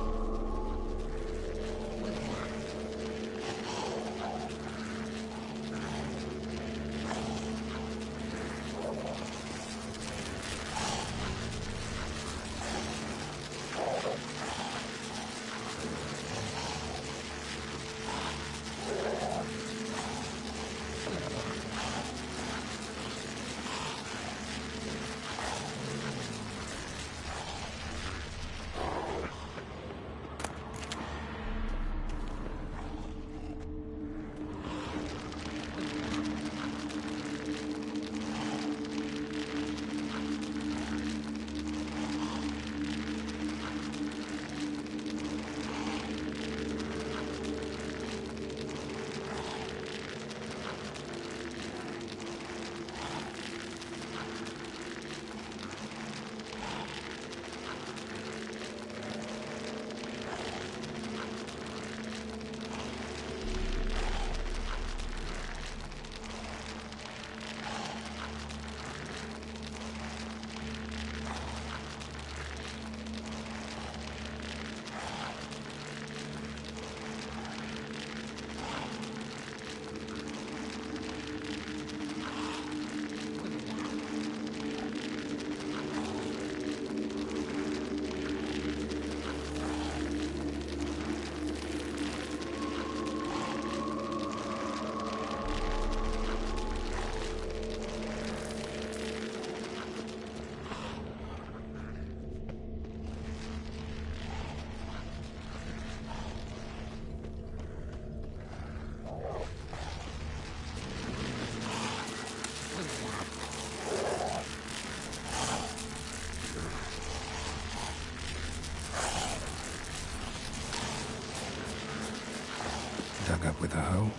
Dug up with a hoe?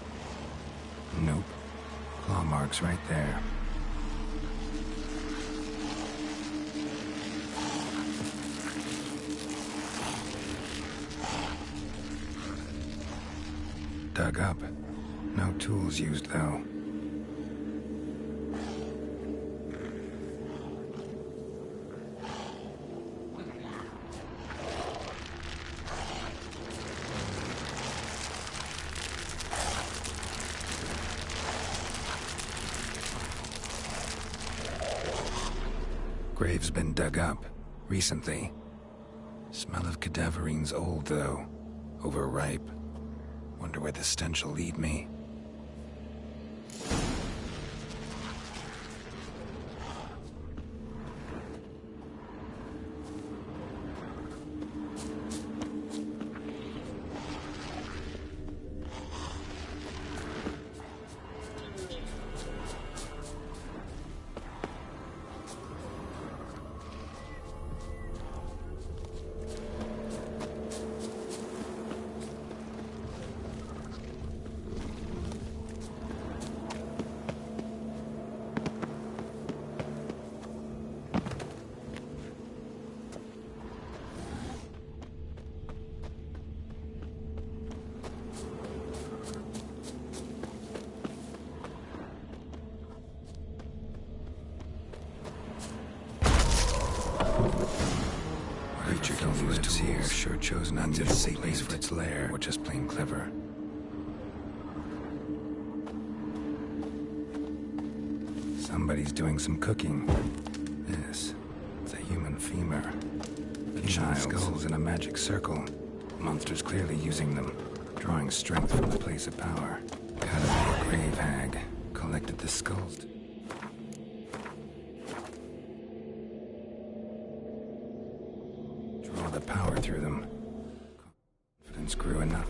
Nope. Claw marks right there. dug up. No tools used, though. Grave's been dug up recently. Smell of cadaverines old, though. Overripe. Wonder where the stench will lead me. Here sure chose an unusual place for its lair, or just plain clever. Somebody's doing some cooking. This, it's a human femur. The child's skulls in a magic circle. Monster's clearly using them, drawing strength from the place of power. Gotta be a grave hag. Collected the skulls. The power through them. Confidence grew enough.